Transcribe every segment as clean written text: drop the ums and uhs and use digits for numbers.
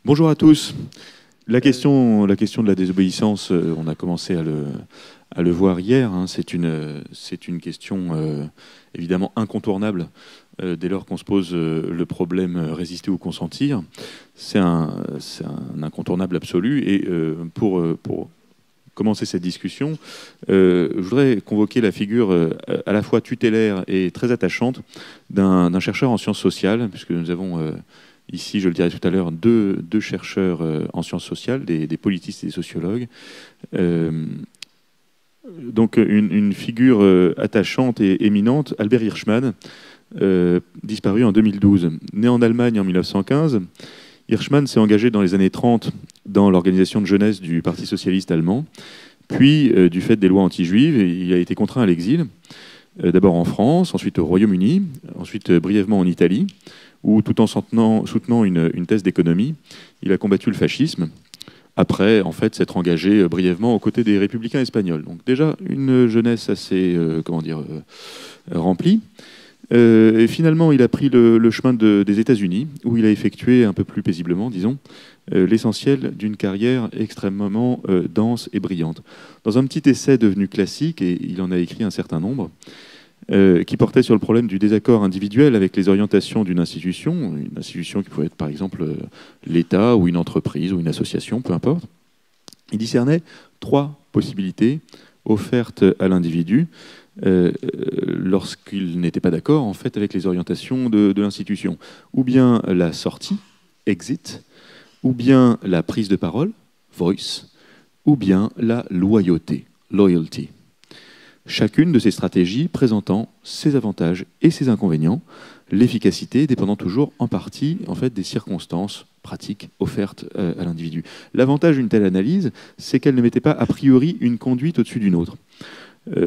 Bonjour à tous. La question de la désobéissance, on a commencé à le voir hier. Hein. C'est une question évidemment incontournable dès lors qu'on se pose le problème résister ou consentir. C'est un incontournable absolu. Et pour commencer cette discussion, je voudrais convoquer la figure à la fois tutélaire et très attachante d'un chercheur en sciences sociales, puisque nous avons ici, je le dirai tout à l'heure, deux chercheurs en sciences sociales, des politistes et des sociologues. Donc une figure attachante et éminente, Albert Hirschman, disparu en 2012. Né en Allemagne en 1915, Hirschman s'est engagé dans les années 30 dans l'organisation de jeunesse du Parti socialiste allemand. Puis, du fait des lois anti-juives, il a été contraint à l'exil, d'abord en France, ensuite au Royaume-Uni, ensuite brièvement en Italie, où tout en soutenant une thèse d'économie, il a combattu le fascisme, après en fait s'être engagé brièvement aux côtés des républicains espagnols. Donc déjà une jeunesse assez remplie. Et finalement, il a pris le chemin des États-Unis, où il a effectué un peu plus paisiblement, disons, l'essentiel d'une carrière extrêmement dense et brillante. Dans un petit essai devenu classique, et il en a écrit un certain nombre, qui portait sur le problème du désaccord individuel avec les orientations d'une institution, une institution qui pouvait être par exemple l'État ou une entreprise ou une association, peu importe. Il discernait trois possibilités offertes à l'individu lorsqu'il n'était pas d'accord en fait avec les orientations de l'institution. Ou bien la sortie, exit, ou bien la prise de parole, voice, ou bien la loyauté, loyalty. Chacune de ces stratégies présentant ses avantages et ses inconvénients, l'efficacité dépendant toujours en partie en fait, des circonstances pratiques offertes à l'individu. L'avantage d'une telle analyse, c'est qu'elle ne mettait pas a priori une conduite au-dessus d'une autre.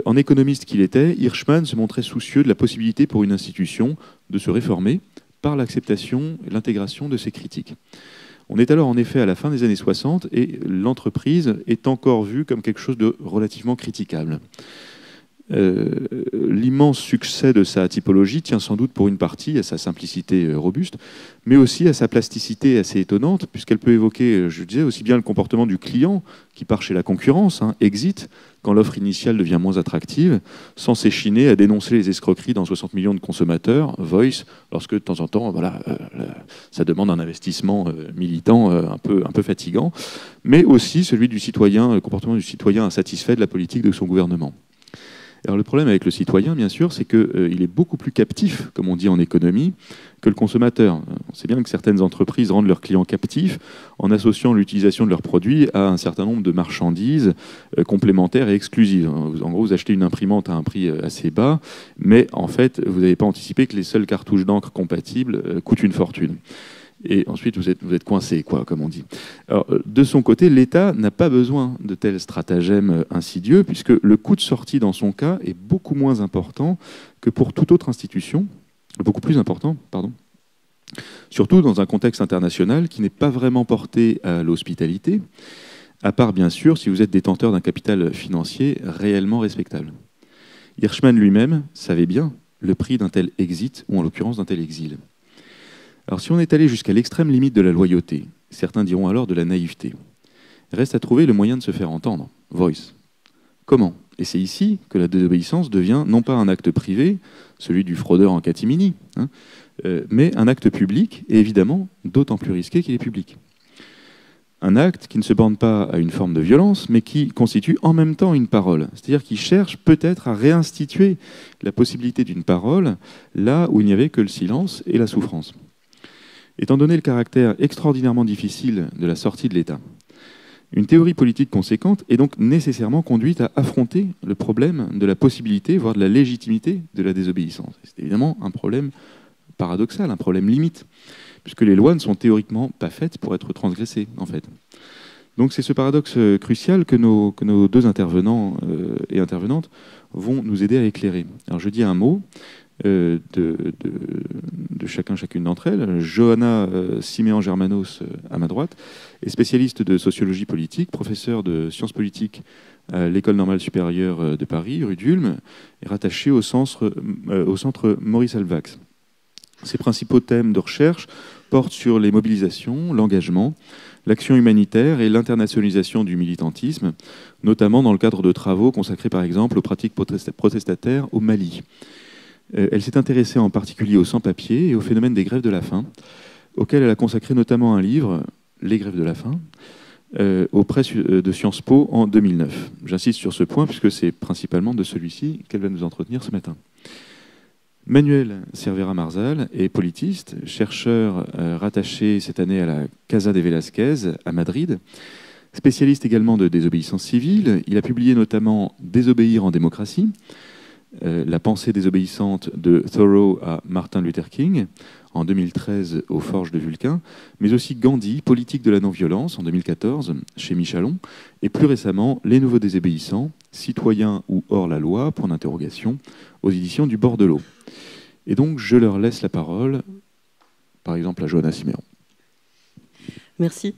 En économiste qu'il était, Hirschman se montrait soucieux de la possibilité pour une institution de se réformer par l'acceptation et l'intégration de ses critiques. On est alors en effet à la fin des années 60 et l'entreprise est encore vue comme quelque chose de relativement critiquable. L'immense succès de sa typologie tient sans doute pour une partie à sa simplicité robuste, mais aussi à sa plasticité assez étonnante, puisqu'elle peut évoquer, je disais, aussi bien le comportement du client qui part chez la concurrence, exit, quand l'offre initiale devient moins attractive, sans s'échiner à dénoncer les escroqueries dans 60 millions de consommateurs, voice, lorsque de temps en temps, ça demande un investissement militant un peu fatigant, mais aussi celui du citoyen, le comportement du citoyen insatisfait de la politique de son gouvernement. Alors le problème avec le citoyen, bien sûr, c'est qu'il est beaucoup plus captif, comme on dit en économie, que le consommateur. On sait bien que certaines entreprises rendent leurs clients captifs en associant l'utilisation de leurs produits à un certain nombre de marchandises complémentaires et exclusives. En gros, vous achetez une imprimante à un prix assez bas, mais en fait, vous n'avez pas anticipé que les seules cartouches d'encre compatibles coûtent une fortune. Et ensuite, vous êtes coincé, comme on dit. Alors, de son côté, l'État n'a pas besoin de tels stratagèmes insidieux, puisque le coût de sortie dans son cas est beaucoup moins important que pour toute autre institution, beaucoup plus important, pardon. Surtout dans un contexte international qui n'est pas vraiment porté à l'hospitalité, à part, bien sûr, si vous êtes détenteur d'un capital financier réellement respectable. Hirschman lui-même savait bien le prix d'un tel exit, ou en l'occurrence d'un tel exil. Alors si on est allé jusqu'à l'extrême limite de la loyauté, certains diront alors de la naïveté, reste à trouver le moyen de se faire entendre, voice. Comment? Et c'est ici que la désobéissance devient non pas un acte privé, celui du fraudeur en catimini, mais un acte public, et évidemment d'autant plus risqué qu'il est public. Un acte qui ne se borne pas à une forme de violence, mais qui constitue en même temps une parole. C'est-à-dire qu'il cherche peut-être à réinstituer la possibilité d'une parole là où il n'y avait que le silence et la souffrance. Étant donné le caractère extraordinairement difficile de la sortie de l'État, une théorie politique conséquente est donc nécessairement conduite à affronter le problème de la possibilité, voire de la légitimité de la désobéissance. C'est évidemment un problème paradoxal, un problème limite, puisque les lois ne sont théoriquement pas faites pour être transgressées, en fait. Donc c'est ce paradoxe crucial que nos deux intervenants et intervenantes vont nous aider à éclairer. Alors je dis un mot de chacune d'entre elles. Johanna Siméan-Germanos, à ma droite, est spécialiste de sociologie politique, professeure de sciences politiques à l'École normale supérieure de Paris, rue d'Ulm, et rattachée au centre Maurice Halbwachs. Ses principaux thèmes de recherche porte sur les mobilisations, l'engagement, l'action humanitaire et l'internationalisation du militantisme, notamment dans le cadre de travaux consacrés par exemple aux pratiques protestataires au Mali. Elle s'est intéressée en particulier aux sans-papiers et au phénomène des grèves de la faim, auquel elle a consacré notamment un livre, Les grèves de la faim, aux presses de Sciences Po en 2009. J'insiste sur ce point puisque c'est principalement de celui-ci qu'elle va nous entretenir ce matin. Manuel Cervera Marzal est politiste, chercheur rattaché cette année à la Casa de Velázquez à Madrid, spécialiste également de désobéissance civile. Il a publié notamment Désobéir en démocratie, la pensée désobéissante de Thoreau à Martin Luther King, en 2013 aux Forges de Vulcain, mais aussi Gandhi, politique de la non-violence, en 2014, chez Michalon, et plus récemment, Les Nouveaux désobéissants, citoyens ou hors la loi, point d'interrogation, aux éditions du Bord de l'eau. Et donc, je leur laisse la parole, par exemple à Johanna Siméon. Merci.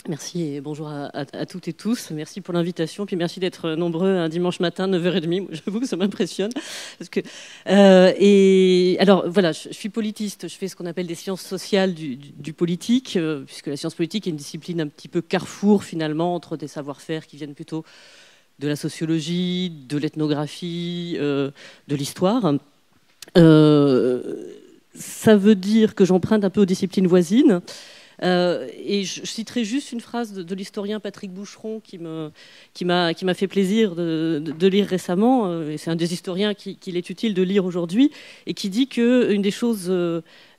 Merci et bonjour à toutes et tous. Merci pour l'invitation, puis merci d'être nombreux un dimanche matin, 9h30. J'avoue que ça m'impressionne. Et alors, voilà, je suis politiste, je fais ce qu'on appelle des sciences sociales du politique, puisque la science politique est une discipline un petit peu carrefour, finalement, entre des savoir-faire qui viennent plutôt de la sociologie, de l'ethnographie, de l'histoire. Ça veut dire que j'emprunte un peu aux disciplines voisines. Et je citerai juste une phrase de l'historien Patrick Boucheron qui m'a fait plaisir de lire récemment, et c'est un des historiens qu'il est utile de lire aujourd'hui, et qui dit qu'une des choses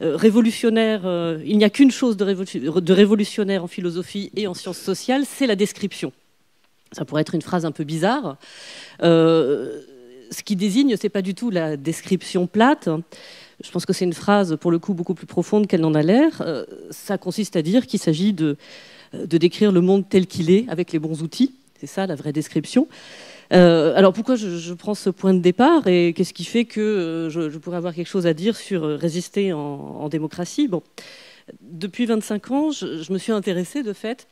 révolutionnaires, il n'y a qu'une chose de révolutionnaire en philosophie et en sciences sociales, c'est la description. Ça pourrait être une phrase un peu bizarre. Ce qui désigne, c'est pas du tout la description plate. Je pense que c'est une phrase, pour le coup, beaucoup plus profonde qu'elle n'en a l'air. Ça consiste à dire qu'il s'agit de décrire le monde tel qu'il est, avec les bons outils. C'est ça, la vraie description. Alors, pourquoi je prends ce point de départ et qu'est-ce qui fait que je pourrais avoir quelque chose à dire sur résister en démocratie? Bon, depuis 25 ans, je me suis intéressée, de fait,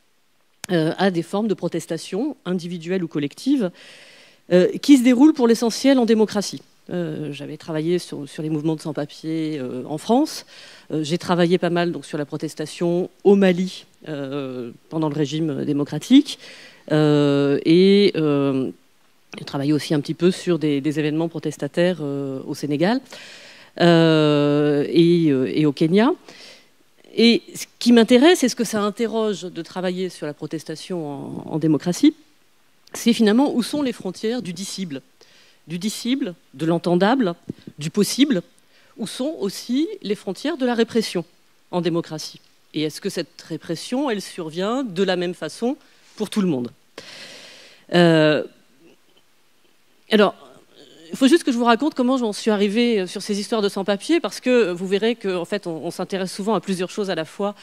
à des formes de protestation, individuelles ou collectives, qui se déroulent pour l'essentiel en démocratie. J'avais travaillé sur les mouvements de sans-papiers en France. J'ai travaillé pas mal donc, sur la protestation au Mali pendant le régime démocratique. Et j'ai travaillé aussi un petit peu sur des événements protestataires au Sénégal et au Kenya. Et ce qui m'intéresse et ce que ça interroge de travailler sur la protestation en démocratie, c'est finalement où sont les frontières du dissible, de l'entendable, du possible, où sont aussi les frontières de la répression en démocratie. Et est-ce que cette répression, elle survient de la même façon pour tout le monde? Alors, il faut juste que je vous raconte comment j'en suis arrivée sur ces histoires de sans-papiers, parce que vous verrez qu'en fait, on s'intéresse souvent à plusieurs choses à la fois.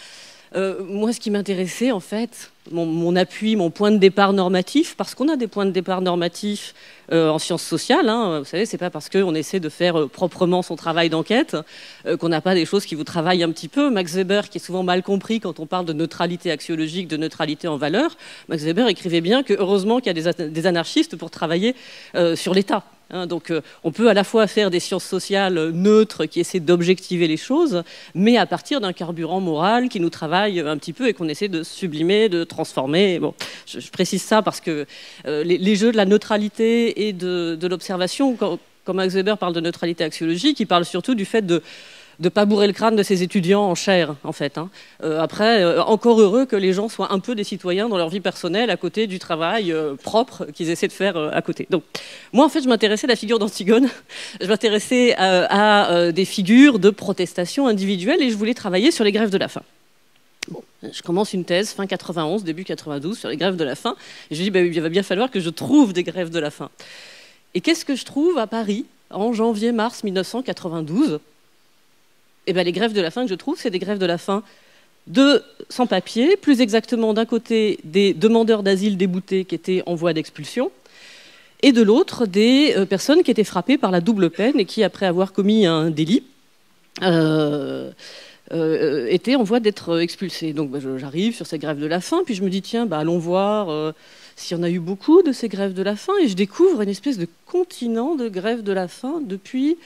Moi, ce qui m'intéressait, en fait, mon appui, mon point de départ normatif, parce qu'on a des points de départ normatifs en sciences sociales, hein, vous savez, c'est pas parce qu'on essaie de faire proprement son travail d'enquête qu'on n'a pas des choses qui vous travaillent un petit peu. Max Weber, qui est souvent mal compris quand on parle de neutralité axiologique, de neutralité en valeur, Max Weber écrivait bien que heureusement qu'il y a des anarchistes pour travailler sur l'État. Donc on peut à la fois faire des sciences sociales neutres qui essaient d'objectiver les choses, mais à partir d'un carburant moral qui nous travaille un petit peu et qu'on essaie de sublimer, de transformer. Bon, je précise ça parce que les jeux de la neutralité et de l'observation, quand Max Weber parle de neutralité axiologique, il parle surtout du fait de ne pas bourrer le crâne de ses étudiants en chair, en fait. Après, encore heureux que les gens soient un peu des citoyens dans leur vie personnelle, à côté du travail propre qu'ils essaient de faire à côté. Donc, moi, en fait, je m'intéressais à la figure d'Antigone, je m'intéressais à des figures de protestation individuelle et je voulais travailler sur les grèves de la faim. Bon, je commence une thèse fin 91, début 92 sur les grèves de la faim. Et je dis, il va bien falloir que je trouve des grèves de la faim. Et qu'est-ce que je trouve à Paris en janvier-mars 1992 ? Eh bien, les grèves de la faim que je trouve, c'est des grèves de la faim de sans-papiers, plus exactement d'un côté des demandeurs d'asile déboutés qui étaient en voie d'expulsion, et de l'autre des personnes qui étaient frappées par la double peine et qui, après avoir commis un délit, étaient en voie d'être expulsées. Donc j'arrive sur ces grèves de la faim, puis je me dis, tiens, allons voir s'il y en a eu beaucoup de ces grèves de la faim, et je découvre une espèce de continent de grèves de la faim depuis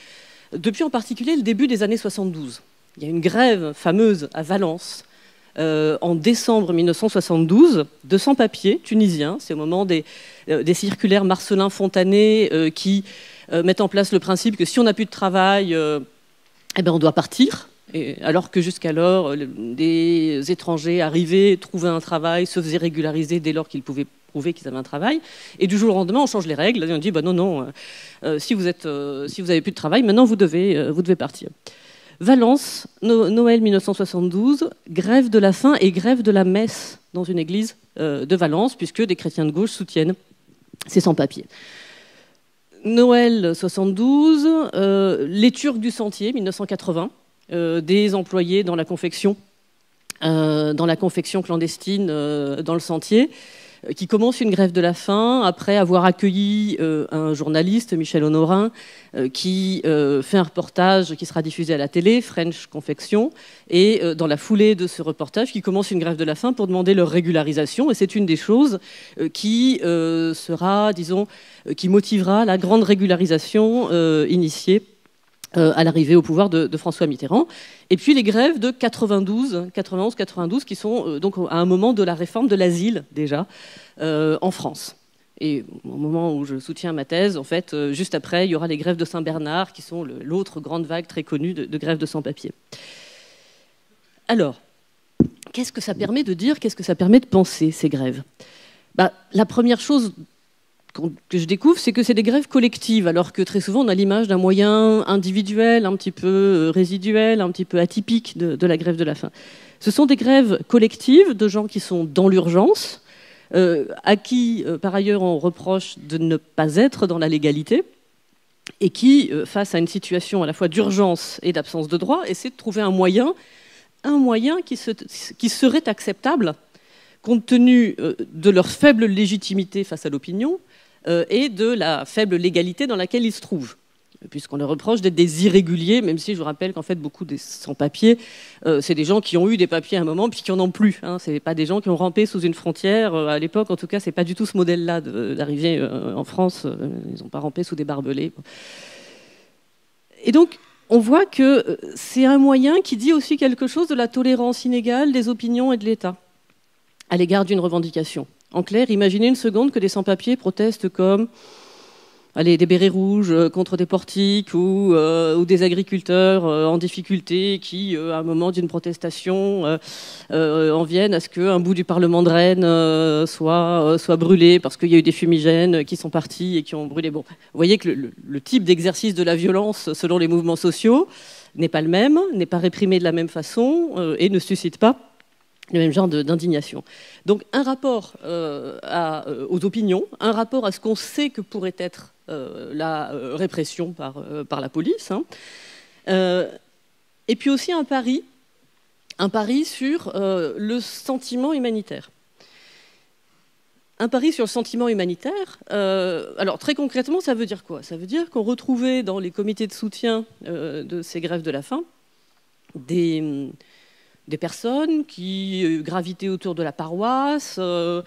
en particulier le début des années 72. Il y a une grève fameuse à Valence en décembre 1972 de sans-papiers tunisiens. C'est au moment des circulaires Marcellin-Fontanet qui mettent en place le principe que si on n'a plus de travail, eh ben on doit partir. Et alors que jusqu'alors, des étrangers arrivaient, trouvaient un travail, se faisaient régulariser dès lors qu'ils pouvaient prouver qu'ils avaient un travail. Et du jour au lendemain, on change les règles. Et on dit bah non, si vous avez plus de travail, maintenant vous devez partir. Valence, Noël 1972, grève de la faim et grève de la messe dans une église de Valence, puisque des chrétiens de gauche soutiennent ces sans-papiers. Noël 72, les Turcs du Sentier, 1980, des employés dans la confection clandestine dans le Sentier, qui commence une grève de la faim après avoir accueilli un journaliste, Michel Honorin, qui fait un reportage qui sera diffusé à la télé, French Confection, et dans la foulée de ce reportage, qui commence une grève de la faim pour demander leur régularisation. Et c'est une des choses qui sera, disons, qui motivera la grande régularisation initiée à l'arrivée au pouvoir de François Mitterrand. Et puis les grèves de 91-92, qui sont donc à un moment de la réforme de l'asile, déjà, en France. Et au moment où je soutiens ma thèse, en fait, juste après, il y aura les grèves de Saint-Bernard, qui sont l'autre grande vague très connue de grèves de sans-papiers. Alors, qu'est-ce que ça permet de dire, qu'est-ce que ça permet de penser, ces grèves ? La première chose que je découvre, c'est que c'est des grèves collectives, alors que très souvent on a l'image d'un moyen individuel, un petit peu résiduel, un petit peu atypique de la grève de la faim. Ce sont des grèves collectives de gens qui sont dans l'urgence, à qui par ailleurs on reproche de ne pas être dans la légalité, et qui, face à une situation à la fois d'urgence et d'absence de droit, essaient de trouver un moyen qui serait acceptable compte tenu de leur faible légitimité face à l'opinion, et de la faible légalité dans laquelle ils se trouvent, puisqu'on leur reproche d'être des irréguliers, même si je vous rappelle qu'en fait beaucoup des sans-papiers, c'est des gens qui ont eu des papiers à un moment puis qui en ont plus. C'est pas des gens qui ont rampé sous une frontière. À l'époque, en tout cas, c'est pas du tout ce modèle-là d'arriver en France. Ils n'ont pas rampé sous des barbelés. Et donc, on voit que c'est un moyen qui dit aussi quelque chose de la tolérance inégale des opinions et de l'État à l'égard d'une revendication. En clair, imaginez une seconde que des sans-papiers protestent comme des bérets rouges contre des portiques ou des agriculteurs en difficulté qui, à un moment d'une protestation, en viennent à ce qu'un bout du Parlement de Rennes soit brûlé parce qu'il y a eu des fumigènes qui sont partis et qui ont brûlé. Bon, vous voyez que le type d'exercice de la violence selon les mouvements sociaux n'est pas le même, n'est pas réprimé de la même façon et ne suscite pas le même genre d'indignation. Donc un rapport aux opinions, un rapport à ce qu'on sait que pourrait être la répression par la police, et puis aussi un pari sur le sentiment humanitaire. Un pari sur le sentiment humanitaire, alors très concrètement, ça veut dire quoi ? Ça veut dire qu'on retrouvait dans les comités de soutien de ces grèves de la faim des personnes qui gravitaient autour de la paroisse, une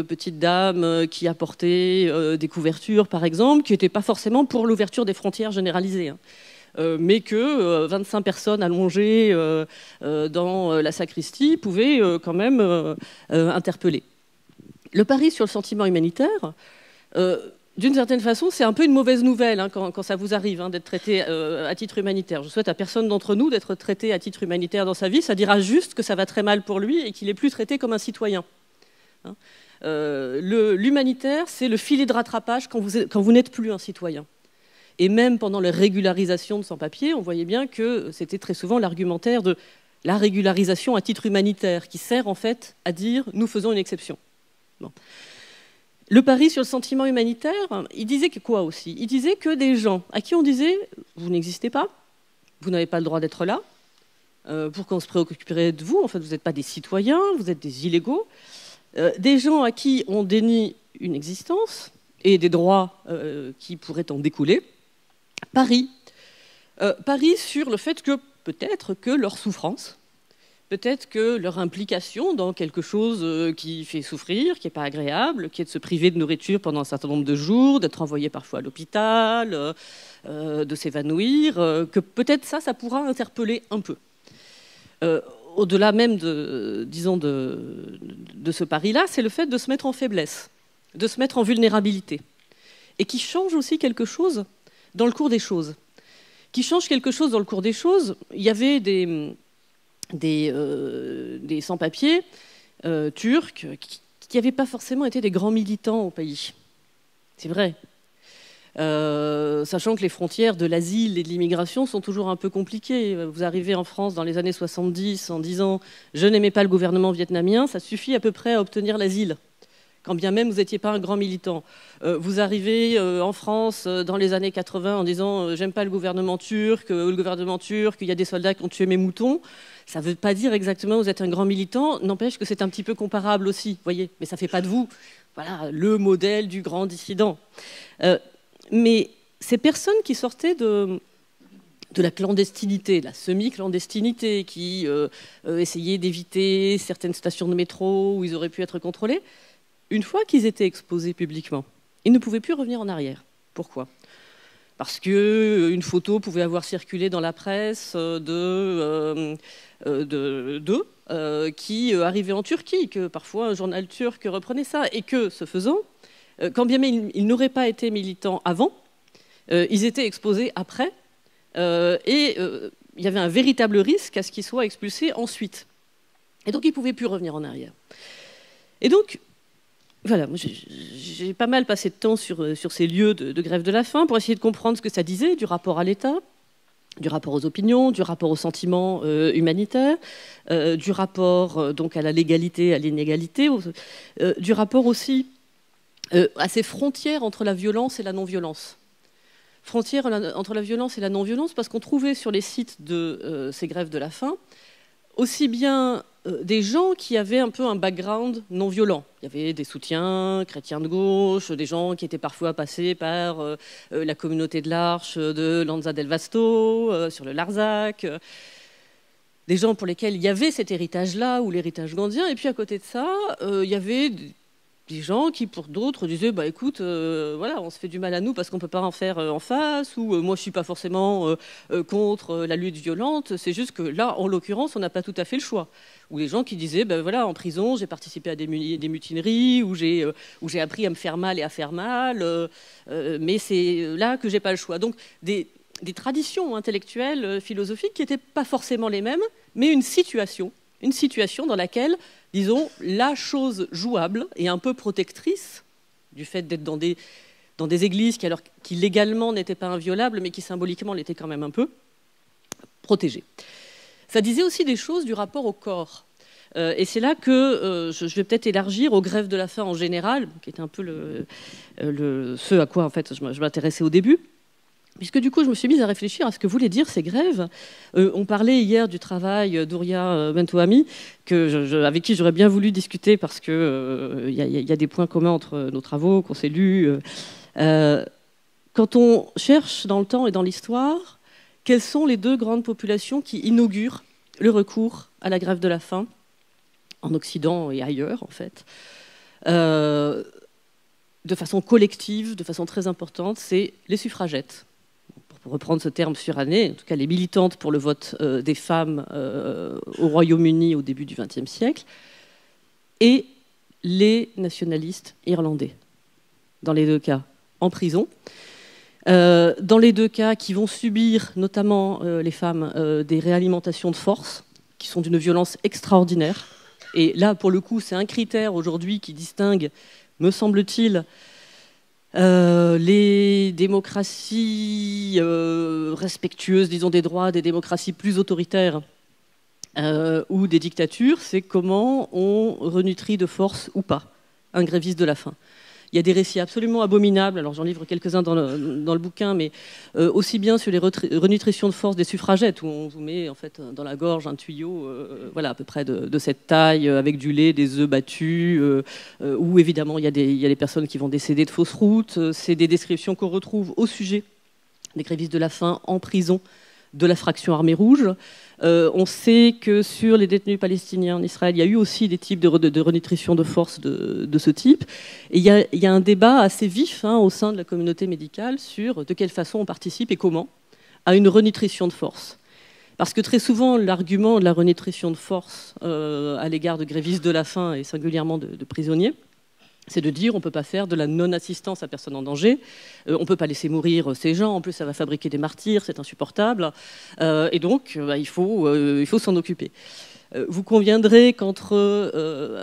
petite dame qui apportait des couvertures, par exemple, qui n'était pas forcément pour l'ouverture des frontières généralisées, mais que 25 personnes allongées dans la sacristie pouvaient quand même interpeller. Le pari sur le sentiment humanitaire, d'une certaine façon, c'est un peu une mauvaise nouvelle quand ça vous arrive d'être traité à titre humanitaire. Je souhaite à personne d'entre nous d'être traité à titre humanitaire dans sa vie. Ça dira juste que ça va très mal pour lui et qu'il n'est plus traité comme un citoyen. L'humanitaire, c'est le filet de rattrapage quand vous n'êtes plus un citoyen. Et même pendant la régularisation de sans-papiers, on voyait bien que c'était très souvent l'argumentaire de la régularisation à titre humanitaire qui sert en fait à dire « nous faisons une exception ». Bon. Le pari sur le sentiment humanitaire, il disait que quoi aussi ? Il disait que des gens à qui on disait « vous n'existez pas, vous n'avez pas le droit d'être là, pourquoi on se préoccuperait de vous ? En fait, vous n'êtes pas des citoyens, vous êtes des illégaux. » Des gens à qui on dénie une existence et des droits qui pourraient en découler. Pari sur le fait que peut-être que leur souffrance, peut-être que leur implication dans quelque chose qui fait souffrir, qui n'est pas agréable, qui est de se priver de nourriture pendant un certain nombre de jours, d'être envoyé parfois à l'hôpital, de s'évanouir, que peut-être ça pourra interpeller un peu. Au-delà même de ce pari-là, c'est le fait de se mettre en faiblesse, de se mettre en vulnérabilité, et qui change aussi quelque chose dans le cours des choses. Qui change quelque chose dans le cours des choses. Il y avait des sans-papiers turcs qui n'avaient pas forcément été des grands militants au pays. C'est vrai. Sachant que les frontières de l'asile et de l'immigration sont toujours un peu compliquées. Vous arrivez en France dans les années 70 en disant « je n'aimais pas le gouvernement vietnamien », ça suffit à peu près à obtenir l'asile, quand bien même vous n'étiez pas un grand militant. Vous arrivez en France dans les années 80 en disant « j'aime pas le gouvernement turc, il y a des soldats qui ont tué mes moutons », ça ne veut pas dire exactement que vous êtes un grand militant, n'empêche que c'est un petit peu comparable aussi, voyez, mais ça ne fait pas de vous le modèle du grand dissident. Mais ces personnes qui sortaient de la clandestinité, de la semi-clandestinité, qui essayaient d'éviter certaines stations de métro où ils auraient pu être contrôlés, une fois qu'ils étaient exposés publiquement, ils ne pouvaient plus revenir en arrière. Pourquoi ? Parce qu'une photo pouvait avoir circulé dans la presse d'eux qui arrivaient en Turquie, que parfois un journal turc reprenait ça, et que, ce faisant, quand bien même ils n'auraient pas été militants avant, ils étaient exposés après, et il y avait un véritable risque à ce qu'ils soient expulsés ensuite. Et donc ils ne pouvaient plus revenir en arrière. Et donc, voilà, j'ai pas mal passé de temps sur ces lieux de grève de la faim pour essayer de comprendre ce que ça disait du rapport à l'État, du rapport aux opinions, du rapport aux sentiments humanitaires, du rapport donc à la légalité, à l'inégalité, du rapport aussi à ces frontières entre la violence et la non-violence. Frontières entre la violence et la non-violence, parce qu'on trouvait sur les sites de ces grèves de la faim aussi bien des gens qui avaient un peu un background non-violent. Il y avait des soutiens chrétiens de gauche, des gens qui étaient parfois passés par la communauté de l'Arche de Lanza del Vasto, sur le Larzac, des gens pour lesquels il y avait cet héritage-là, ou l'héritage gandhien, et puis à côté de ça, il y avait des gens qui, pour d'autres, disaient bah, « écoute, voilà, on se fait du mal à nous parce qu'on ne peut pas en faire en face » ou « moi, je ne suis pas forcément contre la lutte violente, c'est juste que là, en l'occurrence, on n'a pas tout à fait le choix ». Ou les gens qui disaient bah, « voilà, en prison, j'ai participé à des mutineries, où j'ai appris à me faire mal et à faire mal, mais c'est là que je n'ai pas le choix ». Donc, des traditions intellectuelles, philosophiques qui n'étaient pas forcément les mêmes, mais une situation dans laquelle, disons, la chose jouable et un peu protectrice du fait d'être dans des églises qui légalement n'étaient pas inviolables, mais qui symboliquement l'étaient quand même un peu, protégées. Ça disait aussi des choses du rapport au corps. Et c'est là que je vais peut-être élargir aux grèves de la faim en général, qui était un peu ce à quoi en fait, je m'intéressais au début. Puisque du coup, je me suis mise à réfléchir à ce que voulaient dire ces grèves. On parlait hier du travail d'Ouria Bentouhami, avec qui j'aurais bien voulu discuter parce qu'il y a des points communs entre nos travaux qu'on s'est lus. Quand on cherche dans le temps et dans l'histoire, quelles sont les deux grandes populations qui inaugurent le recours à la grève de la faim, en Occident et ailleurs en fait, de façon collective, de façon très importante, c'est les suffragettes. Pour reprendre ce terme suranné, en tout cas les militantes pour le vote des femmes au Royaume-Uni au début du XXe siècle, et les nationalistes irlandais, dans les deux cas en prison, dans les deux cas qui vont subir, notamment les femmes, des réalimentations de force, qui sont d'une violence extraordinaire. Et là, pour le coup, c'est un critère aujourd'hui qui distingue, me semble-t-il, les démocraties respectueuses, disons, des droits, des démocraties plus autoritaires ou des dictatures, c'est comment on renutrit de force ou pas un gréviste de la faim. Il y a des récits absolument abominables, alors j'en livre quelques-uns dans le bouquin, mais aussi bien sur les renutritions de force des suffragettes, où on vous met en fait, dans la gorge un tuyau voilà, à peu près de cette taille, avec du lait, des œufs battus, où évidemment il y a des personnes qui vont décéder de fausses routes. C'est des descriptions qu'on retrouve au sujet des grévistes de la faim en prison de la fraction Armée Rouge. On sait que sur les détenus palestiniens en Israël, il y a eu aussi des types de renutrition de force de ce type. Et il y a un débat assez vif au sein de la communauté médicale sur de quelle façon on participe et comment à une renutrition de force. Parce que très souvent, l'argument de la renutrition de force à l'égard de grévistes de la faim et singulièrement de prisonniers, c'est de dire on ne peut pas faire de la non-assistance à personne en danger, on ne peut pas laisser mourir ces gens, en plus ça va fabriquer des martyrs, c'est insupportable, et donc il faut s'en occuper. Vous conviendrez qu'entre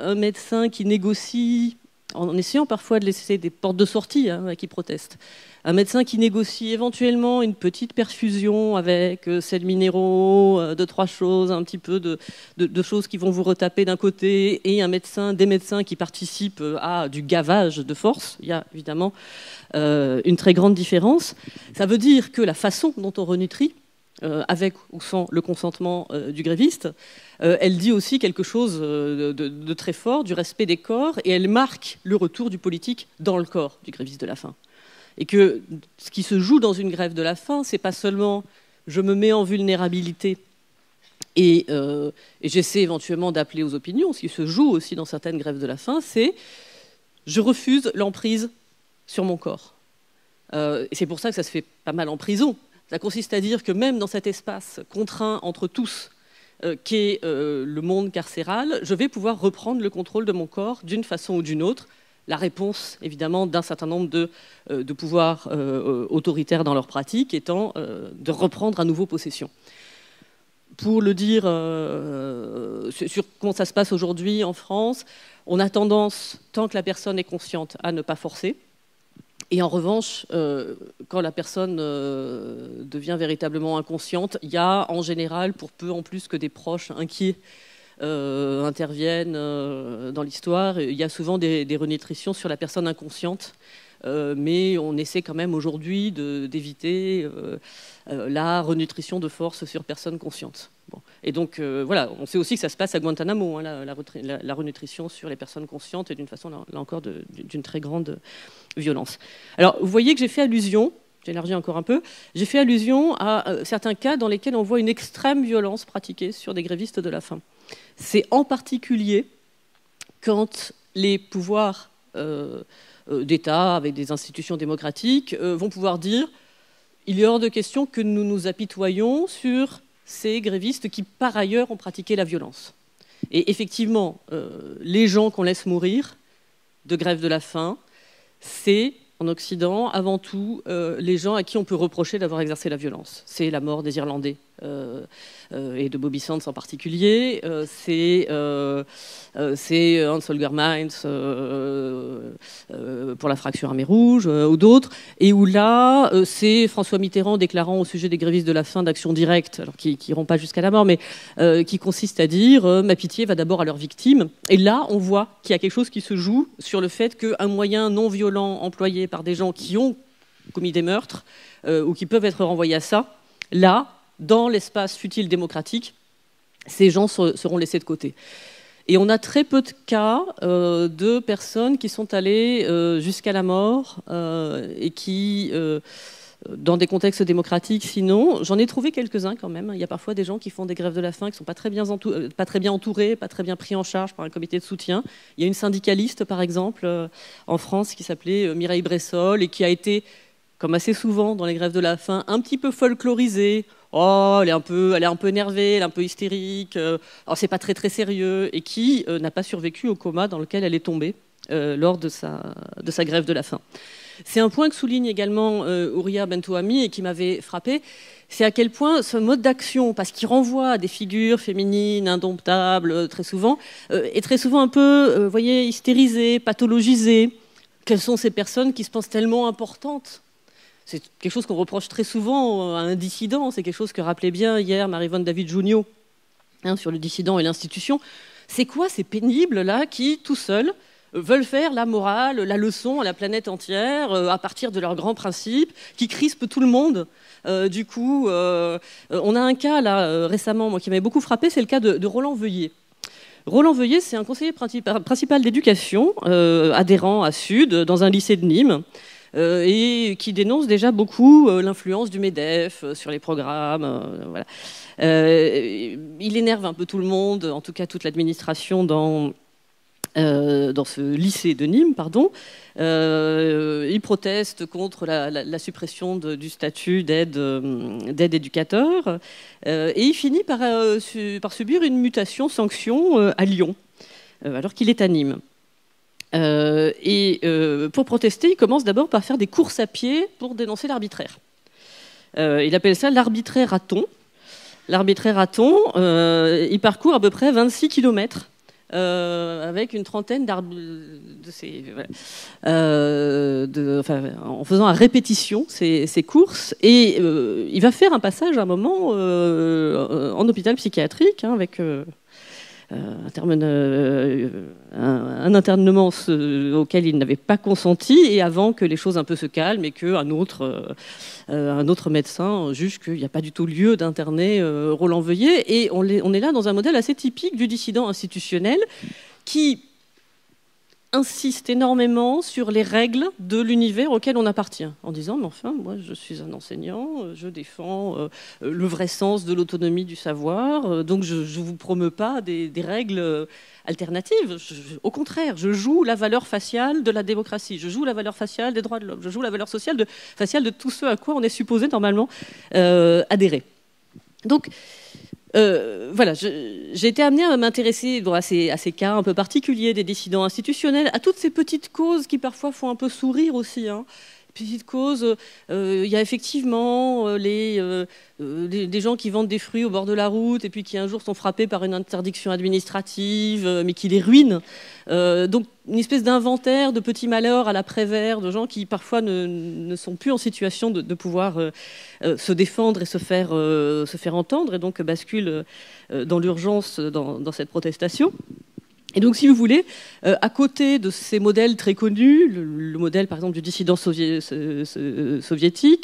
un médecin qui négocie, en essayant parfois de laisser des portes de sortie qui protestent, un médecin qui négocie éventuellement une petite perfusion avec sels minéraux, 2-3 choses, un petit peu de choses qui vont vous retaper d'un côté, et des médecins qui participent à du gavage de force, il y a évidemment une très grande différence. Ça veut dire que la façon dont on renutrit, avec ou sans le consentement du gréviste, elle dit aussi quelque chose de très fort, du respect des corps, et elle marque le retour du politique dans le corps du gréviste de la faim. Et que ce qui se joue dans une grève de la faim, c'est pas seulement je me mets en vulnérabilité et j'essaie éventuellement d'appeler aux opinions. Ce qui se joue aussi dans certaines grèves de la faim, c'est je refuse l'emprise sur mon corps. Et c'est pour ça que ça se fait pas mal en prison. Ça consiste à dire que même dans cet espace contraint entre tous, qu'est le monde carcéral, je vais pouvoir reprendre le contrôle de mon corps d'une façon ou d'une autre. La réponse, évidemment, d'un certain nombre de pouvoirs autoritaires dans leur pratique étant de reprendre à nouveau possession. Pour le dire sur comment ça se passe aujourd'hui en France, on a tendance, tant que la personne est consciente, à ne pas forcer. Et en revanche, quand la personne devient véritablement inconsciente, il y a en général, pour peu en plus que des proches inquiets interviennent dans l'histoire, il y a souvent des renutritions sur la personne inconsciente, mais on essaie quand même aujourd'hui d'éviter la renutrition de force sur personne consciente. Bon. Et donc voilà, on sait aussi que ça se passe à Guantanamo, la renutrition sur les personnes conscientes, et d'une façon là encore d'une très grande violence. Alors vous voyez que j'ai fait allusion, j'élargis encore un peu, j'ai fait allusion à certains cas dans lesquels on voit une extrême violence pratiquée sur des grévistes de la faim. C'est en particulier quand les pouvoirs d'État, avec des institutions démocratiques, vont pouvoir dire il est hors de question que nous nous apitoyions sur ces grévistes qui, par ailleurs, ont pratiqué la violence. Et effectivement, les gens qu'on laisse mourir de grève de la faim, c'est, en Occident, avant tout, les gens à qui on peut reprocher d'avoir exercé la violence. C'est la mort des Irlandais, et de Bobby Sands en particulier, c'est Hans Holger Mainz pour la fraction Armée Rouge, ou d'autres, et où là, c'est François Mitterrand déclarant au sujet des grévistes de la faim d'action directe, alors qui n'iront pas jusqu'à la mort, mais qui consiste à dire ma pitié va d'abord à leurs victimes. Et là, on voit qu'il y a quelque chose qui se joue sur le fait qu'un moyen non violent employé par des gens qui ont commis des meurtres ou qui peuvent être renvoyés à ça, là, dans l'espace futile démocratique, ces gens seront laissés de côté. Et on a très peu de cas de personnes qui sont allées jusqu'à la mort et qui, dans des contextes démocratiques, sinon, j'en ai trouvé quelques-uns quand même. Il y a parfois des gens qui font des grèves de la faim, qui ne sont pas très bien entourés, pas très bien pris en charge par un comité de soutien. Il y a une syndicaliste, par exemple, en France, qui s'appelait Mireille Bressol et qui a été, comme assez souvent dans les grèves de la faim, un petit peu folklorisée. Oh, elle est un peu énervée, elle est un peu hystérique, alors c'est pas très très sérieux, et qui n'a pas survécu au coma dans lequel elle est tombée lors de sa grève de la faim. C'est un point que souligne également Houria Bentouhami et qui m'avait frappé, c'est à quel point ce mode d'action, parce qu'il renvoie à des figures féminines, indomptables, très souvent, est très souvent un peu, voyez, hystérisé, pathologisé. Quelles sont ces personnes qui se pensent tellement importantes ? C'est quelque chose qu'on reproche très souvent à un dissident. C'est quelque chose que rappelait bien hier Marie-Vonne David-Junio sur le dissident et l'institution. C'est quoi ces pénibles-là qui, tout seuls, veulent faire la morale, la leçon à la planète entière à partir de leurs grands principes, qui crispent tout le monde. Du coup, on a un cas là récemment moi, qui m'avait beaucoup frappé, c'est le cas de Roland Veuillet. Roland Veuillet, c'est un conseiller principal d'éducation, adhérent à Sud, dans un lycée de Nîmes. et qui dénonce déjà beaucoup l'influence du MEDEF sur les programmes. Voilà. Il énerve un peu tout le monde, en tout cas toute l'administration dans ce lycée de Nîmes, pardon. Il proteste contre la suppression du statut d'aide éducateur et il finit par subir une mutation sanction à Lyon, alors qu'il est à Nîmes. Pour protester, il commence d'abord par faire des courses à pied pour dénoncer l'arbitraire. Il appelle ça l'arbitraire à thon. L'arbitraire à thon, il parcourt à peu près 26 kilomètres. Avec une trentaine en faisant à répétition ces courses. Et il va faire un passage à un moment en hôpital psychiatrique avec un internement auquel il n'avait pas consenti, et avant que les choses un peu se calment et qu'un autre médecin juge qu'il n'y a pas du tout lieu d'interner Roland Veuillet. Et on est là dans un modèle assez typique du dissident institutionnel qui insiste énormément sur les règles de l'univers auquel on appartient, en disant « mais enfin, moi je suis un enseignant, je défends le vrai sens de l'autonomie du savoir, donc je ne vous promeux pas des règles alternatives. Au contraire, je joue la valeur faciale de la démocratie, je joue la valeur faciale des droits de l'homme, je joue la valeur faciale de tout ce à quoi on est supposé normalement adhérer. » Donc, voilà, j'ai été amenée à m'intéresser à ces cas un peu particuliers des dissidents institutionnels, à toutes ces petites causes qui parfois font un peu sourire aussi. Petites causes, il y a effectivement des gens qui vendent des fruits au bord de la route et puis qui un jour sont frappés par une interdiction administrative, mais qui les ruine. Donc une espèce d'inventaire de petits malheurs à la Prévert, de gens qui parfois ne sont plus en situation de pouvoir se défendre et se faire entendre, et donc basculent dans l'urgence dans cette protestation. Et donc, si vous voulez, à côté de ces modèles très connus, le modèle, par exemple, du dissident soviétique,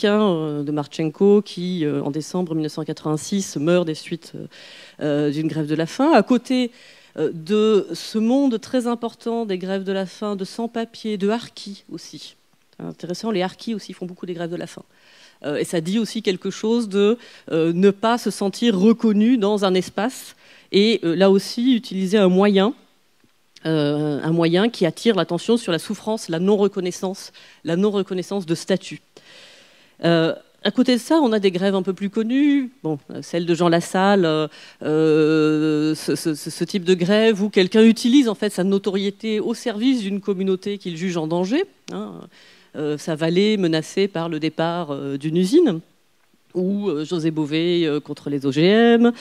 de Marchenko, qui, en décembre 1986, meurt des suites d'une grève de la faim, à côté de ce monde très important des grèves de la faim, de sans-papiers, de harkis aussi. Intéressant, les harkis aussi font beaucoup des grèves de la faim. Et ça dit aussi quelque chose de ne pas se sentir reconnu dans un espace, et là aussi, utiliser un moyen qui attire l'attention sur la souffrance, la non-reconnaissance de statut. À côté de ça, on a des grèves un peu plus connues, celle de Jean Lassalle, ce type de grève où quelqu'un utilise en fait sa notoriété au service d'une communauté qu'il juge en danger, sa vallée menacée par le départ d'une usine, ou José Bové contre les OGM,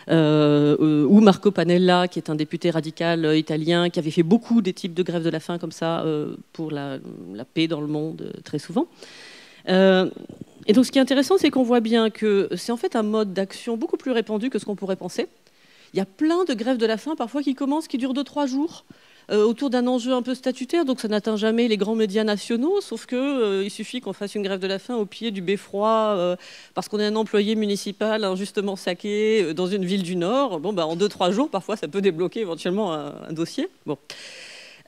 ou Marco Pannella, qui est un député radical italien, qui avait fait beaucoup des types de grèves de la faim comme ça, pour la paix dans le monde, très souvent. Et donc ce qui est intéressant, c'est qu'on voit bien que c'est en fait un mode d'action beaucoup plus répandu que ce qu'on pourrait penser. Il y a plein de grèves de la faim, parfois qui commencent, qui durent 2-3 jours, autour d'un enjeu un peu statutaire, donc ça n'atteint jamais les grands médias nationaux, sauf qu'il suffit qu'on fasse une grève de la faim au pied du beffroi parce qu'on est un employé municipal injustement saqué dans une ville du Nord. En 2-3 jours, parfois, ça peut débloquer éventuellement un dossier.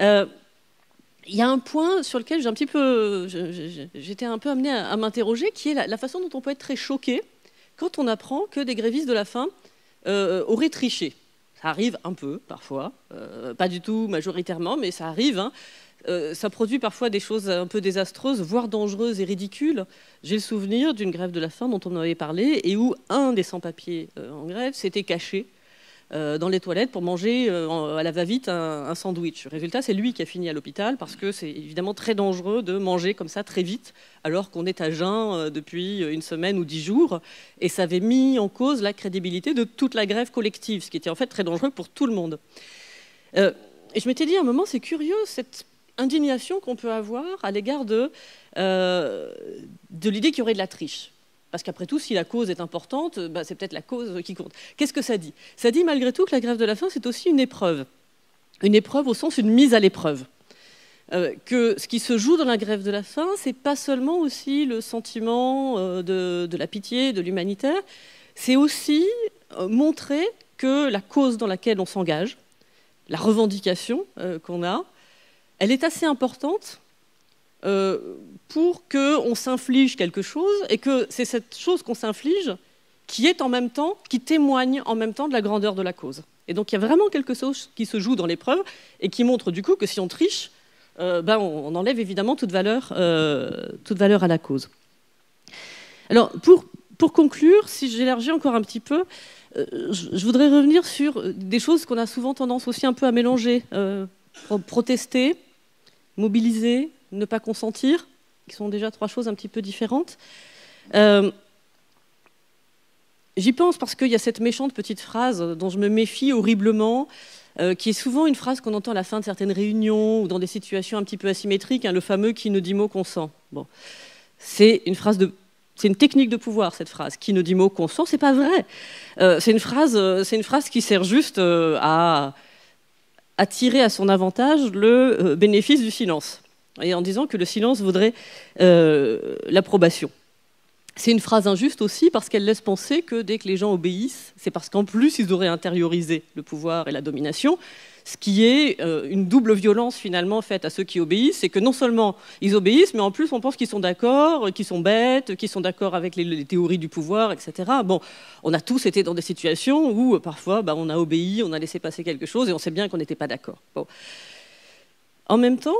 Il y a un point sur lequel j'étais un peu amenée à m'interroger, qui est la façon dont on peut être très choqué quand on apprend que des grévistes de la faim auraient triché. Ça arrive un peu, parfois, pas du tout majoritairement, mais ça arrive. Ça produit parfois des choses un peu désastreuses, voire dangereuses et ridicules. J'ai le souvenir d'une grève de la faim dont on avait parlé, et où un des sans-papiers en grève s'était caché dans les toilettes pour manger à la va-vite un sandwich. Résultat, c'est lui qui a fini à l'hôpital, parce que c'est évidemment très dangereux de manger comme ça très vite, alors qu'on est à jeun depuis une semaine ou 10 jours. Et ça avait mis en cause la crédibilité de toute la grève collective, ce qui était en fait très dangereux pour tout le monde. Et je m'étais dit à un moment, c'est curieux, cette indignation qu'on peut avoir à l'égard de l'idée qu'il y aurait de la triche. Parce qu'après tout, si la cause est importante, c'est peut-être la cause qui compte. Qu'est-ce que ça dit? Ça dit malgré tout que la grève de la faim, c'est aussi une épreuve. Une épreuve au sens d'une mise à l'épreuve. Que ce qui se joue dans la grève de la faim, c'est pas seulement aussi le sentiment de la pitié, de l'humanitaire, c'est aussi montrer que la cause dans laquelle on s'engage, la revendication qu'on a, elle est assez importante pour qu'on s'inflige quelque chose, et que c'est cette chose qu'on s'inflige qui témoigne en même temps de la grandeur de la cause. Et donc il y a vraiment quelque chose qui se joue dans l'épreuve, et qui montre du coup que si on triche, on enlève évidemment toute valeur à la cause. Alors, pour conclure, si j'élargis encore un petit peu, je voudrais revenir sur des choses qu'on a souvent tendance aussi un peu à mélanger. Protester, mobiliser, ne pas consentir, qui sont déjà 3 choses un petit peu différentes. J'y pense parce qu'il y a cette méchante petite phrase dont je me méfie horriblement, qui est souvent une phrase qu'on entend à la fin de certaines réunions ou dans des situations un petit peu asymétriques, le fameux « qui ne dit mot consent ». Bon. C'est une technique de pouvoir, cette phrase. Qui ne dit mot consent, c'est pas vrai. C'est une phrase qui sert juste à tirer à son avantage le bénéfice du silence, et en disant que le silence vaudrait l'approbation. C'est une phrase injuste aussi parce qu'elle laisse penser que dès que les gens obéissent, c'est parce qu'en plus ils auraient intériorisé le pouvoir et la domination, ce qui est une double violence finalement faite à ceux qui obéissent. C'est que non seulement ils obéissent, mais en plus on pense qu'ils sont d'accord, qu'ils sont bêtes, qu'ils sont d'accord avec les théories du pouvoir, etc. Bon, on a tous été dans des situations où parfois on a obéi, on a laissé passer quelque chose et on sait bien qu'on n'était pas d'accord. Bon. En même temps,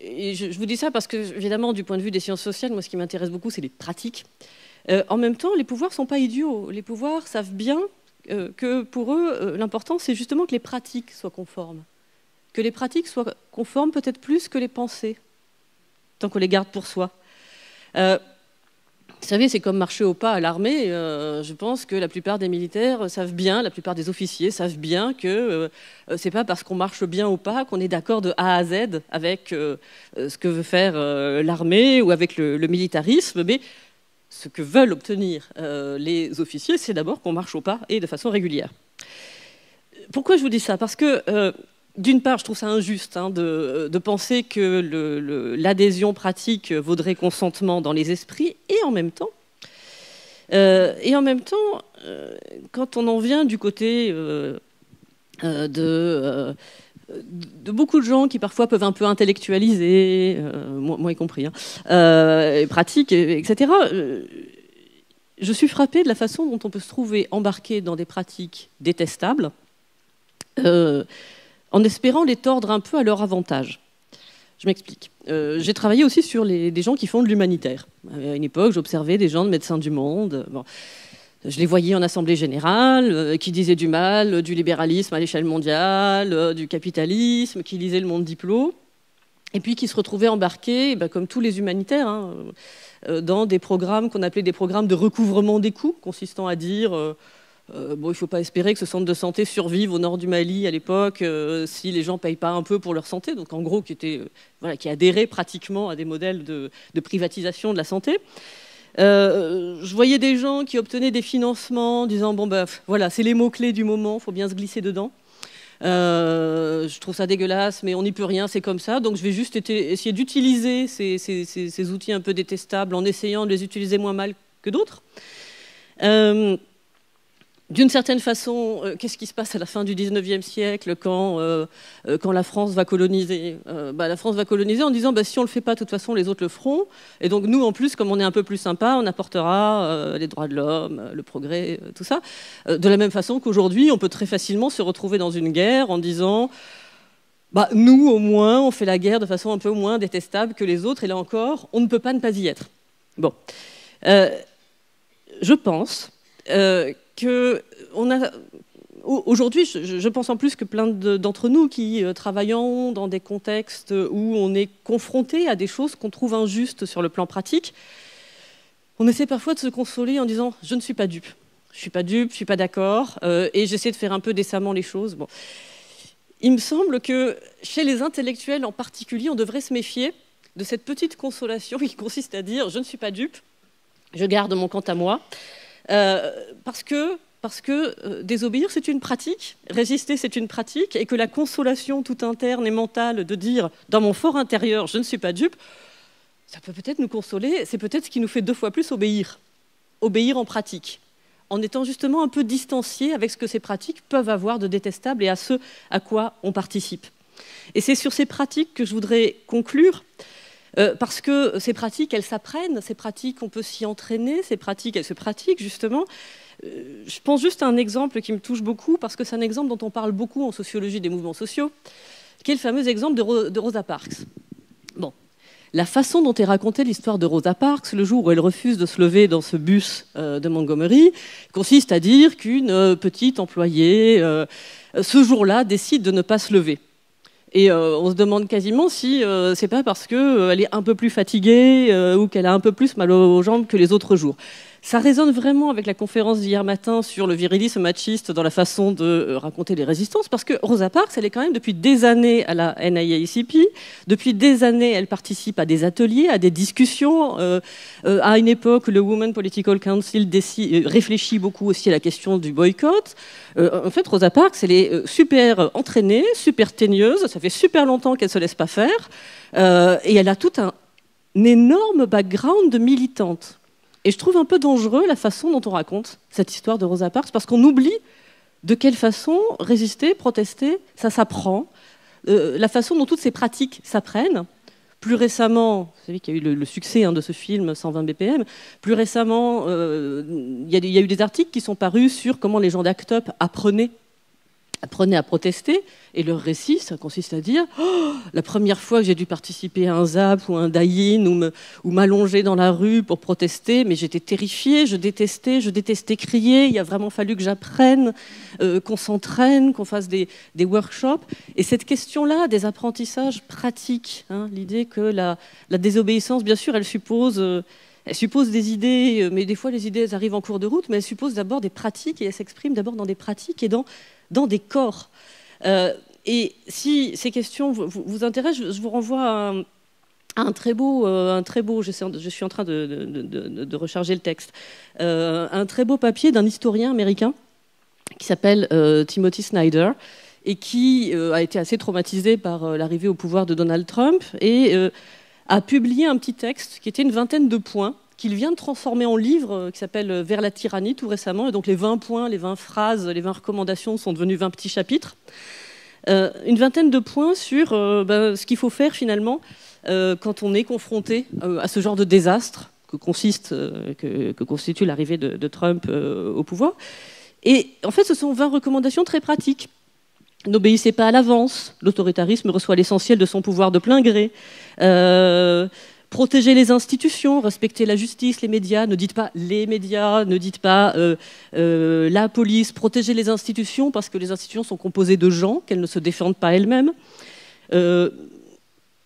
et je vous dis ça parce que, évidemment, du point de vue des sciences sociales, moi, ce qui m'intéresse beaucoup, c'est les pratiques. En même temps, les pouvoirs ne sont pas idiots. Les pouvoirs savent bien que, pour eux, l'important, c'est justement que les pratiques soient conformes. Que les pratiques soient conformes peut-être plus que les pensées, tant qu'on les garde pour soi. Vous savez, c'est comme marcher au pas à l'armée. Je pense que la plupart des militaires savent bien, la plupart des officiers savent bien que c'est pas parce qu'on marche bien au pas qu'on est d'accord de A à Z avec ce que veut faire l'armée ou avec le militarisme, mais ce que veulent obtenir les officiers, c'est d'abord qu'on marche au pas et de façon régulière. Pourquoi je vous dis ça? Parce que d'une part, je trouve ça injuste de penser que l'adhésion pratique vaudrait consentement dans les esprits, et en même temps, quand on en vient du côté de beaucoup de gens qui parfois peuvent un peu intellectualiser, moi y compris, pratiques, etc., je suis frappée de la façon dont on peut se trouver embarqué dans des pratiques détestables, en espérant les tordre un peu à leur avantage. Je m'explique. J'ai travaillé aussi sur des gens qui font de l'humanitaire. À une époque, j'observais des gens de Médecins du Monde. Bon, je les voyais en assemblée générale, qui disaient du mal du libéralisme à l'échelle mondiale, du capitalisme, qui lisaient Le Monde Diplo, et puis qui se retrouvaient embarqués, comme tous les humanitaires, dans des programmes qu'on appelait des programmes de recouvrement des coûts, consistant à dire... il ne faut pas espérer que ce centre de santé survive au nord du Mali à l'époque si les gens ne payent pas un peu pour leur santé. Donc en gros, qui adhérait pratiquement à des modèles de privatisation de la santé. Je voyais des gens qui obtenaient des financements en disant voilà, c'est les mots-clés du moment, il faut bien se glisser dedans. Je trouve ça dégueulasse, mais on n'y peut rien, c'est comme ça. Donc je vais juste essayer d'utiliser ces outils un peu détestables en essayant de les utiliser moins mal que d'autres. D'une certaine façon, qu'est-ce qui se passe à la fin du 19e siècle quand la France va coloniser la France va coloniser en disant si on ne le fait pas, de toute façon, les autres le feront. Et donc nous, en plus, comme on est un peu plus sympa, on apportera les droits de l'homme, le progrès, tout ça. De la même façon qu'aujourd'hui, on peut très facilement se retrouver dans une guerre en disant nous, au moins, on fait la guerre de façon un peu moins détestable que les autres. Et là encore, on ne peut pas ne pas y être. Bon. Je pense... Aujourd'hui, je pense en plus que plein d'entre nous qui travaillons dans des contextes où on est confronté à des choses qu'on trouve injustes sur le plan pratique, on essaie parfois de se consoler en disant « je ne suis pas dupe, je ne suis pas d'accord et j'essaie de faire un peu décemment les choses ». Bon. Il me semble que chez les intellectuels en particulier, on devrait se méfier de cette petite consolation qui consiste à dire « je ne suis pas dupe, je garde mon quant à moi ». Parce que désobéir, c'est une pratique, résister, c'est une pratique, et que la consolation toute interne et mentale de dire « dans mon fort intérieur, je ne suis pas dupe », ça peut peut-être nous consoler, c'est peut-être ce qui nous fait 2 fois plus obéir en pratique, en étant justement un peu distancié avec ce que ces pratiques peuvent avoir de détestable et à ce à quoi on participe. Et c'est sur ces pratiques que je voudrais conclure, parce que ces pratiques, elles s'apprennent, ces pratiques, on peut s'y entraîner, ces pratiques, elles se pratiquent justement. Je pense juste à un exemple qui me touche beaucoup, parce que c'est un exemple dont on parle beaucoup en sociologie des mouvements sociaux, qui est le fameux exemple de Rosa Parks. Bon. La façon dont est racontée l'histoire de Rosa Parks, le jour où elle refuse de se lever dans ce bus de Montgomery, consiste à dire qu'une petite employée, ce jour-là, décide de ne pas se lever. Et on se demande quasiment si c'est pas parce qu'elle est un peu plus fatiguée ou qu'elle a un peu plus mal aux jambes que les autres jours. Ça résonne vraiment avec la conférence d'hier matin sur le virilisme machiste dans la façon de raconter les résistances, parce que Rosa Parks, elle est quand même depuis des années à la NAACP, depuis des années, elle participe à des ateliers, à des discussions. À une époque, le Women Political Council réfléchit beaucoup aussi à la question du boycott. En fait, Rosa Parks, elle est super entraînée, super teigneuse, ça fait super longtemps qu'elle ne se laisse pas faire, et elle a tout un énorme background de militante. Et je trouve un peu dangereux la façon dont on raconte cette histoire de Rosa Parks, parce qu'on oublie de quelle façon résister, protester, ça s'apprend, la façon dont toutes ces pratiques s'apprennent. Plus récemment, vous savez qu'il y a eu le succès de ce film 120 BPM, plus récemment, il y a eu des articles qui sont parus sur comment les gens d'ACT UP apprenaient à protester, et leur récit, ça consiste à dire la première fois que j'ai dû participer à un ZAP ou un die-in ou m'allonger dans la rue pour protester, mais j'étais terrifiée, je détestais crier, il a vraiment fallu que j'apprenne, qu'on s'entraîne, qu'on fasse des workshops. Et cette question-là des apprentissages pratiques, l'idée que la désobéissance, bien sûr, elle suppose des idées, mais des fois les idées elles arrivent en cours de route, mais elle suppose d'abord des pratiques, et elle s'exprime d'abord dans des pratiques et dans des corps. Et si ces questions vous intéressent, je vous renvoie à un très beau, je suis en train de recharger le texte, un très beau papier d'un historien américain qui s'appelle Timothy Snyder, et qui a été assez traumatisé par l'arrivée au pouvoir de Donald Trump, et a publié un petit texte qui était une vingtaine de points, qu'il vient de transformer en livre, qui s'appelle « Vers la tyrannie » tout récemment. Et donc les 20 points, les 20 phrases, les 20 recommandations sont devenus 20 petits chapitres. Une vingtaine de points sur ce qu'il faut faire finalement quand on est confronté à ce genre de désastre que constitue l'arrivée de Trump au pouvoir. Et en fait, ce sont 20 recommandations très pratiques. N'obéissez pas à l'avance. L'autoritarisme reçoit l'essentiel de son pouvoir de plein gré. Protégez les institutions, respectez la justice, les médias. Ne dites pas les médias, ne dites pas la police. Protégez les institutions parce que les institutions sont composées de gens, qu'elles ne se défendent pas elles-mêmes.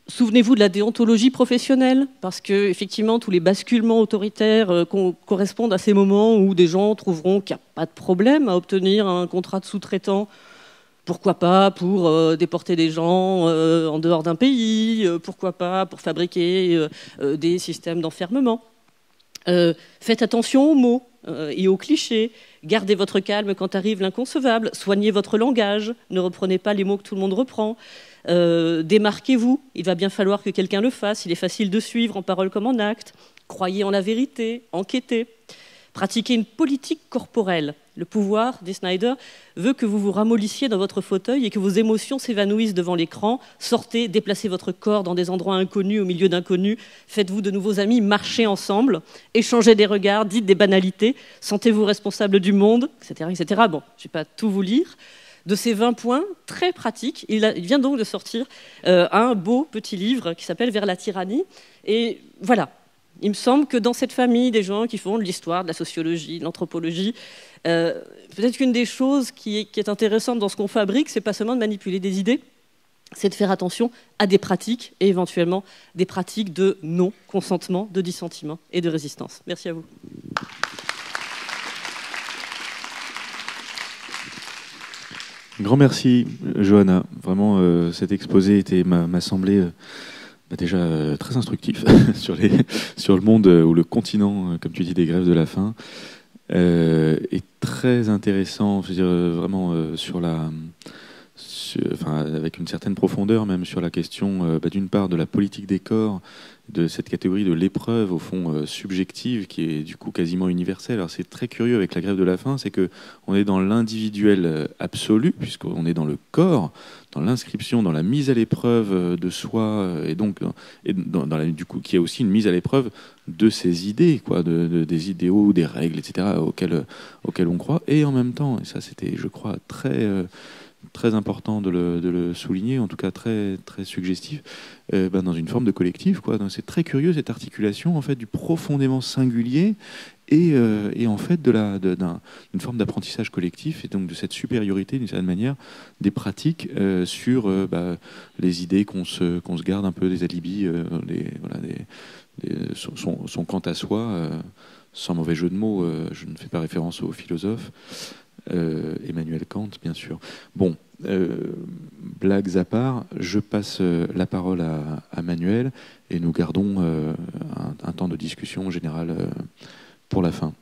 Souvenez-vous de la déontologie professionnelle, parce que effectivement tous les basculements autoritaires correspondent à ces moments où des gens trouveront qu'il n'y a pas de problème à obtenir un contrat de sous-traitant. Pourquoi pas pour déporter des gens en dehors d'un pays, pourquoi pas pour fabriquer des systèmes d'enfermement. Faites attention aux mots et aux clichés. Gardez votre calme quand arrive l'inconcevable. Soignez votre langage. Ne reprenez pas les mots que tout le monde reprend. Démarquez-vous. Il va bien falloir que quelqu'un le fasse. Il est facile de suivre en parole comme en acte. Croyez en la vérité. Enquêtez. Pratiquez une politique corporelle. Le pouvoir, dit Snyder, veut que vous vous ramollissiez dans votre fauteuil et que vos émotions s'évanouissent devant l'écran. Sortez, déplacez votre corps dans des endroits inconnus, au milieu d'inconnus. Faites-vous de nouveaux amis, marchez ensemble, échangez des regards, dites des banalités, sentez-vous responsable du monde, etc. etc. Bon, je ne vais pas tout vous lire. De ces 20 points très pratiques, il vient donc de sortir un beau petit livre qui s'appelle « Vers la tyrannie ». Et voilà. Il me semble que dans cette famille des gens qui font de l'histoire, de la sociologie, de l'anthropologie, peut-être qu'une des choses qui est intéressante dans ce qu'on fabrique, c'est pas seulement de manipuler des idées, c'est de faire attention à des pratiques et éventuellement des pratiques de non-consentement, de dissentiment et de résistance. Merci à vous. Grand merci, Johanna. Vraiment, cet exposé m'a semblé déjà très instructif sur le monde ou le continent, comme tu dis, des grèves de la faim, et très intéressant, je veux dire, vraiment sur avec une certaine profondeur même sur la question d'une part de la politique des corps, de cette catégorie de l'épreuve au fond subjective qui est du coup quasiment universelle. Alors c'est très curieux avec la grève de la faim, c'est que on est dans l'individuel absolu puisqu'on est dans le corps, dans l'inscription, dans la mise à l'épreuve de soi et donc du coup qui est aussi une mise à l'épreuve de ses idées, quoi, des idéaux, des règles, etc. auxquelles on croit, et en même temps, et ça c'était, je crois, très important de le souligner, en tout cas très, très suggestif, dans une forme de collectif, quoi. C'est très curieux cette articulation en fait du profondément singulier et en fait d'une forme d'apprentissage collectif et donc de cette supériorité d'une certaine manière des pratiques sur les idées qu'on se garde un peu, des alibis, son quant à soi, sans mauvais jeu de mots, je ne fais pas référence aux philosophes. Emmanuel Kant, bien sûr. Bon, blagues à part, je passe la parole à Manuel et nous gardons un temps de discussion générale pour la fin.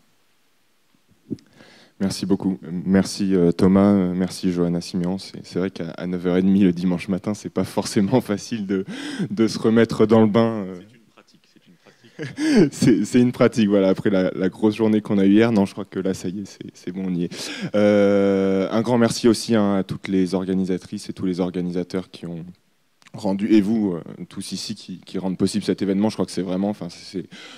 Merci beaucoup. Merci Thomas, merci Johanna Simian. C'est vrai qu'à 9h30 le dimanche matin, c'est pas forcément facile de se remettre dans le bain. C'est une pratique, voilà, après la grosse journée qu'on a eue hier. Non, je crois que là, ça y est, c'est bon, on y est. Un grand merci aussi à toutes les organisatrices et tous les organisateurs qui ont rendu, et vous tous ici qui rendent possible cet événement. Je crois que c'est vraiment,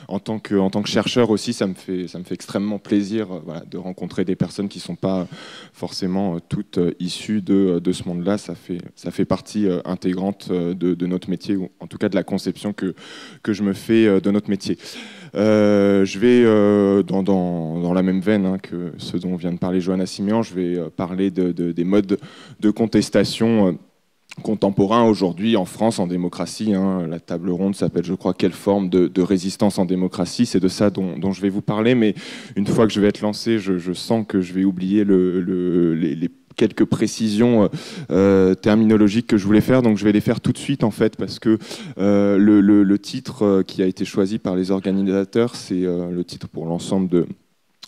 en tant que chercheur aussi, ça me fait extrêmement plaisir voilà, de rencontrer des personnes qui ne sont pas forcément toutes issues de ce monde-là. Ça fait partie intégrante de notre métier, ou en tout cas de la conception que je me fais de notre métier. Je vais, dans la même veine que ce dont vient de parler Johanna Simian, je vais parler des modes de contestation contemporain aujourd'hui en France, en démocratie. La table ronde s'appelle, je crois, quelle forme de résistance en démocratie. C'est de ça dont je vais vous parler, mais une fois que je vais être lancé, je sens que je vais oublier les quelques précisions terminologiques que je voulais faire, donc je vais les faire tout de suite en fait, parce que le titre qui a été choisi par les organisateurs, c'est le titre pour l'ensemble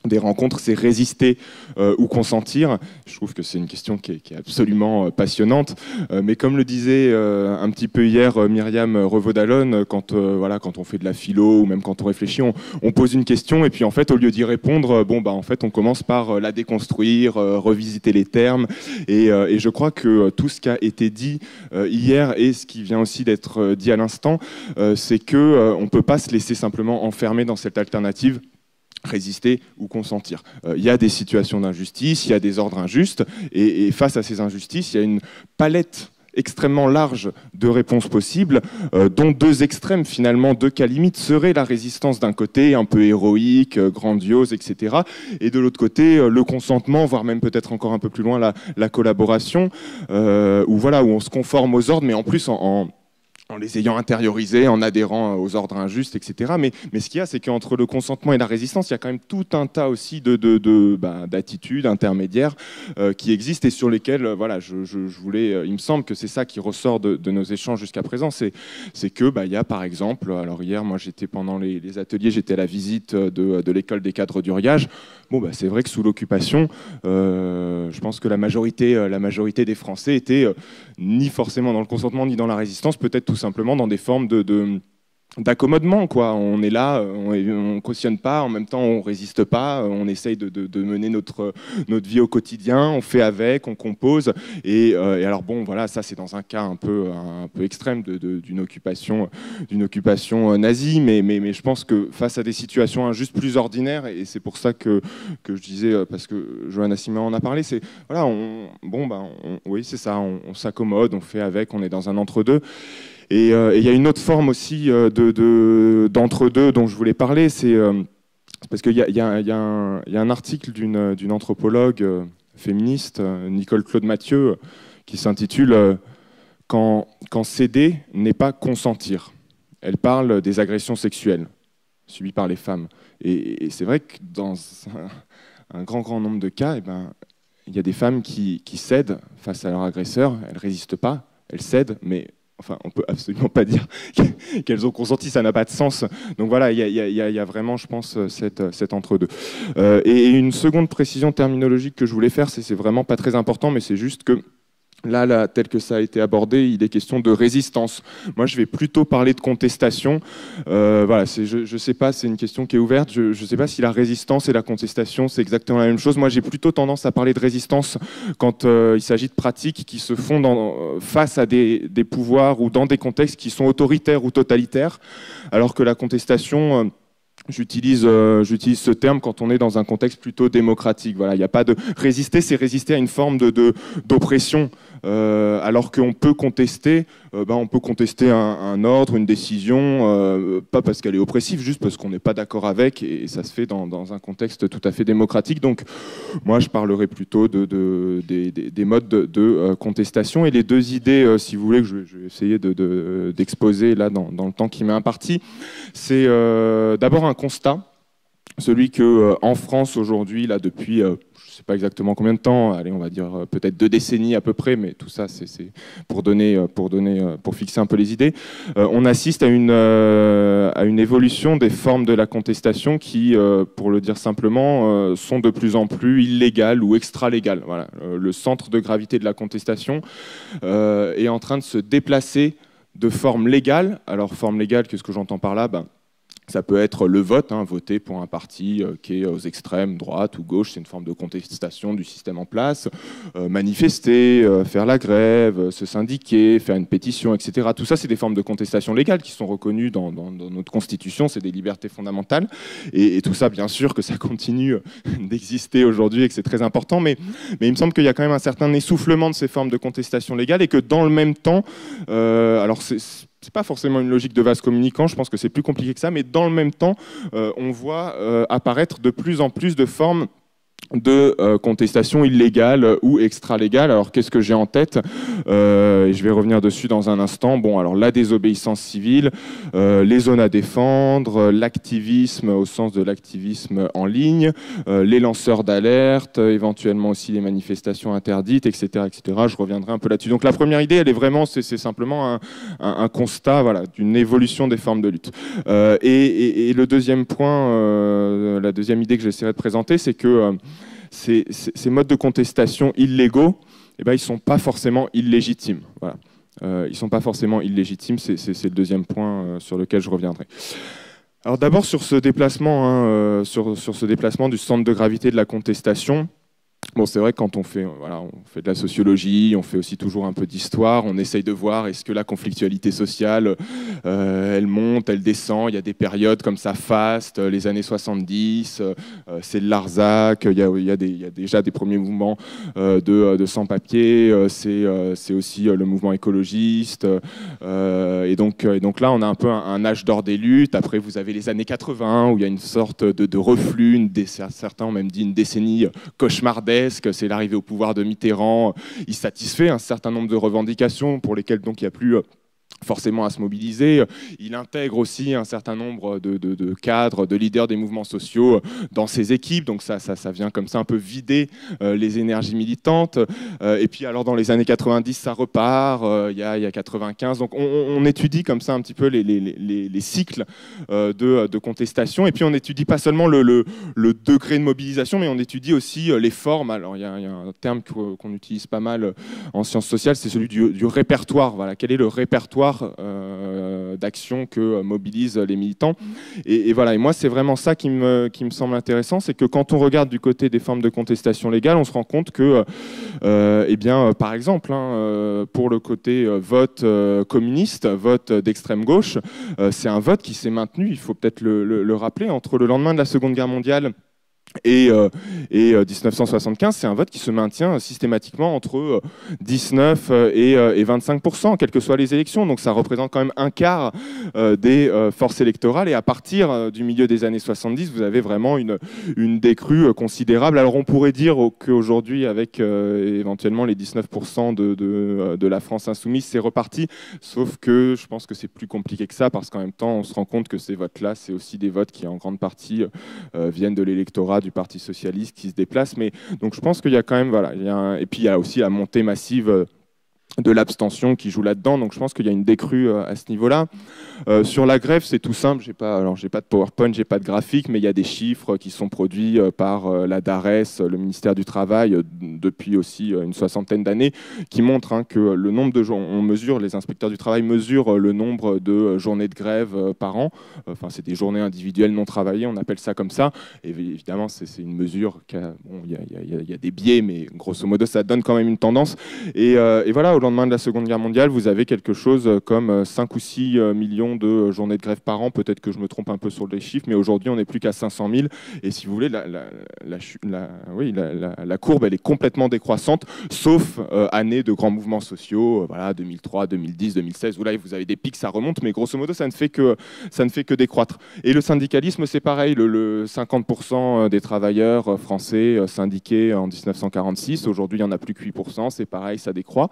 des rencontres, c'est résister ou consentir. Je trouve que c'est une question qui est absolument passionnante. Mais comme le disait un petit peu hier Myriam Revaud-Dallon, quand on fait de la philo ou même quand on réfléchit, on pose une question et puis en fait, au lieu d'y répondre, en fait, on commence par la déconstruire, revisiter les termes. Et je crois que tout ce qui a été dit hier et ce qui vient aussi d'être dit à l'instant, c'est qu'on ne peut pas se laisser simplement enfermer dans cette alternative résister ou consentir. Il y a des situations d'injustice, il y a des ordres injustes, et face à ces injustices, il y a une palette extrêmement large de réponses possibles, dont deux extrêmes, finalement, deux cas limites, seraient la résistance d'un côté, un peu héroïque, grandiose, etc., et de l'autre côté, le consentement, voire même peut-être encore un peu plus loin, la collaboration, où on se conforme aux ordres, mais en plus en les ayant intériorisés, en adhérant aux ordres injustes, etc. Mais ce qu'il y a, c'est qu'entre le consentement et la résistance, il y a quand même tout un tas aussi d'attitudes intermédiaires qui existent et sur lesquelles, je voulais, il me semble que c'est ça qui ressort de nos échanges jusqu'à présent, c'est que il y a par exemple, alors hier, moi j'étais pendant les ateliers, j'étais à la visite de l'école des cadres d'Uriage. C'est vrai que sous l'occupation, je pense que la majorité des Français étaient ni forcément dans le consentement ni dans la résistance, peut-être tout simplement dans des formes d'accommodement, quoi. On est là, on cautionne pas, en même temps on résiste pas, on essaye de mener notre vie au quotidien, on fait avec, on compose, et alors ça c'est dans un cas un peu extrême d'une occupation nazie, mais je pense que face à des situations injustes plus ordinaires, et c'est pour ça que je disais, parce que Johanna Simian en a parlé, c'est oui c'est ça, on s'accommode, on fait avec, on est dans un entre-deux. Et il y a une autre forme aussi d'entre-deux dont je voulais parler, c'est parce qu'il y a un article d'une anthropologue féministe, Nicole Claude Mathieu, qui s'intitule « Quand céder n'est pas consentir ». Elle parle des agressions sexuelles subies par les femmes. Et c'est vrai que dans un grand nombre de cas, il y a des femmes qui cèdent face à leur agresseur, elles ne résistent pas, elles cèdent, mais on ne peut absolument pas dire qu'elles ont consenti, ça n'a pas de sens. Donc voilà, il y a vraiment, je pense, cet entre-deux. Et une seconde précision terminologique que je voulais faire, c'est vraiment pas très important, mais c'est juste que Là, tel que ça a été abordé, il est question de résistance. Moi, je vais plutôt parler de contestation. Voilà, je ne sais pas, c'est une question qui est ouverte. Je ne sais pas si la résistance et la contestation, c'est exactement la même chose. Moi, j'ai plutôt tendance à parler de résistance quand il s'agit de pratiques qui se font face à des pouvoirs ou dans des contextes qui sont autoritaires ou totalitaires, alors que la contestation... J'utilise ce terme quand on est dans un contexte plutôt démocratique. Voilà, il n'y a pas de résister, c'est résister à une forme d'oppression. Alors qu'on peut contester, on peut contester un ordre, une décision, pas parce qu'elle est oppressive, juste parce qu'on n'est pas d'accord avec, et ça se fait dans un contexte tout à fait démocratique. Donc, moi, je parlerai plutôt des modes de contestation. Et les deux idées, si vous voulez, que je vais essayer d'exposer là dans le temps qui m'est imparti, c'est d'abord un constat, celui que en France aujourd'hui, là depuis, je ne sais pas exactement combien de temps, allez, on va dire peut-être 2 décennies à peu près, mais tout ça c'est pour fixer un peu les idées. On assiste à une évolution des formes de la contestation qui, pour le dire simplement, sont de plus en plus illégales ou extra-légales. Voilà. Le centre de gravité de la contestation est en train de se déplacer de forme légale. Alors forme légale, qu'est-ce que j'entends par là? Ça peut être le vote, voter pour un parti qui est aux extrêmes, droite ou gauche, c'est une forme de contestation du système en place. Manifester, faire la grève, se syndiquer, faire une pétition, etc. Tout ça, c'est des formes de contestation légale qui sont reconnues dans notre Constitution, c'est des libertés fondamentales. Et tout ça, bien sûr, que ça continue d'exister aujourd'hui et que c'est très important, mais il me semble qu'il y a quand même un certain essoufflement de ces formes de contestation légale et que dans le même temps, alors c'est pas forcément une logique de vase communicant, je pense que c'est plus compliqué que ça, mais dans le même temps, on voit apparaître de plus en plus de formes de contestation illégale ou extra-légale. Alors qu'est-ce que j'ai en tête et je vais revenir dessus dans un instant. Bon, alors la désobéissance civile, les zones à défendre, l'activisme au sens de l'activisme en ligne, les lanceurs d'alerte, éventuellement aussi les manifestations interdites, etc., etc. Je reviendrai un peu là-dessus. Donc la première idée, elle est vraiment, c'est simplement un constat, voilà, d'une évolution des formes de lutte. Et le deuxième point, la deuxième idée que j'essaierai de présenter, c'est que ces modes de contestation illégaux, ils ne sont pas forcément illégitimes. Voilà. Ils ne sont pas forcément illégitimes, c'est le deuxième point sur lequel je reviendrai. Alors d'abord sur ce déplacement, sur ce déplacement du centre de gravité de la contestation. Bon, c'est vrai que quand on fait de la sociologie, on fait aussi toujours un peu d'histoire, on essaye de voir est-ce que la conflictualité sociale, elle monte, elle descend, il y a des périodes comme ça, faste, les années 70, c'est le Larzac, il y a déjà des premiers mouvements de sans-papiers, c'est aussi le mouvement écologiste, et donc là on a un peu un âge d'or des luttes. Après vous avez les années 80 où il y a une sorte de reflux, certains ont même dit une décennie cauchemardesque. C'est l'arrivée au pouvoir de Mitterrand. Il satisfait un certain nombre de revendications pour lesquelles donc il n'y a plus forcément à se mobiliser. Il intègre aussi un certain nombre de cadres, de leaders des mouvements sociaux dans ses équipes. Donc ça vient comme ça un peu vider les énergies militantes. Et puis alors dans les années 90, ça repart. Il y a 95. Donc on étudie comme ça un petit peu les cycles de contestation. Et puis on étudie pas seulement le degré de mobilisation, mais on étudie aussi les formes. Alors il y a un terme qu'on utilise pas mal en sciences sociales, c'est celui du répertoire. Voilà. Quel est le répertoire d'action que mobilisent les militants. Et voilà. Et moi, c'est vraiment ça qui me semble intéressant, c'est que quand on regarde du côté des formes de contestation légale, on se rend compte que, par exemple, pour le côté vote communiste, vote d'extrême gauche, c'est un vote qui s'est maintenu, il faut peut-être le rappeler, entre le lendemain de la Seconde Guerre mondiale et 1975, c'est un vote qui se maintient systématiquement entre 19 et 25%, quelles que soient les élections. Donc ça représente quand même un quart des forces électorales. Et à partir du milieu des années 70, vous avez vraiment une décrue considérable. Alors on pourrait dire qu'aujourd'hui, avec éventuellement les 19% de la France insoumise, c'est reparti. Sauf que je pense que c'est plus compliqué que ça, parce qu'en même temps, on se rend compte que ces votes-là, c'est aussi des votes qui, en grande partie, viennent de l'électorat du Parti socialiste qui se déplace. Mais donc je pense qu'il y a quand même, voilà, et puis il y a aussi la montée massive de l'abstention qui joue là-dedans. Donc je pense qu'il y a une décrue à ce niveau-là. Sur la grève, c'est tout simple. J'ai pas de PowerPoint, j'ai pas de graphique, mais il y a des chiffres qui sont produits par la DARES, le ministère du Travail, depuis aussi une soixantaine d'années, qui montrent que le nombre de jours, les inspecteurs du travail mesurent le nombre de journées de grève par an. Enfin, c'est des journées individuelles non travaillées, on appelle ça comme ça. Et évidemment, c'est une mesure il y a des biais, mais grosso modo, ça donne quand même une tendance. Et voilà, au lendemain de la Seconde Guerre mondiale, vous avez quelque chose comme 5 ou 6 millions de journées de grève par an. Peut-être que je me trompe un peu sur les chiffres, mais aujourd'hui, on n'est plus qu'à 500 000. Et si vous voulez, la courbe, elle est complètement décroissante, sauf années de grands mouvements sociaux, voilà, 2003, 2010, 2016, où là, vous avez des pics, ça remonte, mais grosso modo, ça ne fait que décroître. Et le syndicalisme, c'est pareil. Le 50% des travailleurs français syndiqués en 1946, aujourd'hui, il n'y en a plus que 8%, c'est pareil, ça décroît.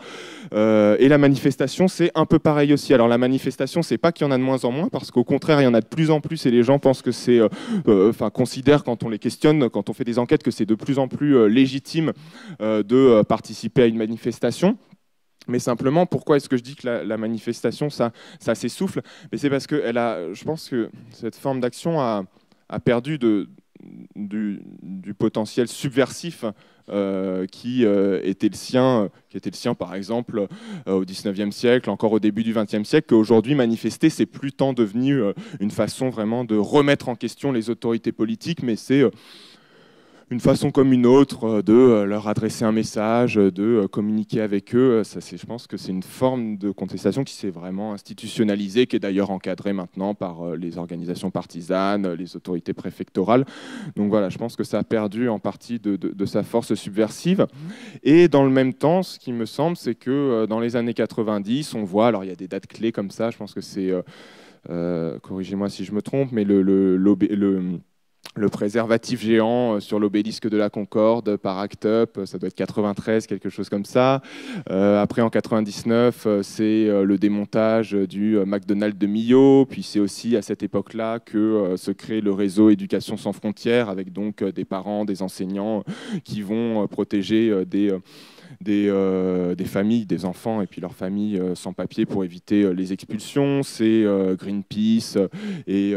Et la manifestation, c'est un peu pareil aussi. Alors la manifestation, c'est pas qu'il y en a de moins en moins, parce qu'au contraire, il y en a de plus en plus, et les gens pensent que c'est, considèrent quand on les questionne, quand on fait des enquêtes, que c'est de plus en plus légitime de participer à une manifestation. Mais simplement, pourquoi est-ce que je dis que la manifestation, ça s'essouffle? Mais c'est parce que je pense que cette forme d'action a perdu du potentiel subversif qui était le sien, par exemple, au XIXe siècle, encore au début du XXe siècle, qu'aujourd'hui, manifester, c'est plus tant devenu une façon vraiment de remettre en question les autorités politiques, mais c'est une façon comme une autre de leur adresser un message, de communiquer avec eux. Je pense que c'est une forme de contestation qui s'est vraiment institutionnalisée, qui est d'ailleurs encadrée maintenant par les organisations partisanes, les autorités préfectorales. Donc voilà, je pense que ça a perdu en partie de sa force subversive. Et dans le même temps, ce qui me semble, c'est que dans les années 90, on voit, alors il y a des dates clés comme ça, je pense que c'est, corrigez-moi si je me trompe, mais le préservatif géant sur l'obélisque de la Concorde par Act Up, ça doit être 93, quelque chose comme ça. Après, en 99, c'est le démontage du McDonald's de Millau. Puis c'est aussi à cette époque-là que se crée le réseau Éducation sans frontières, avec donc des parents, des enseignants qui vont protéger des familles, des enfants et puis leurs familles sans papier pour éviter les expulsions. C'est Greenpeace et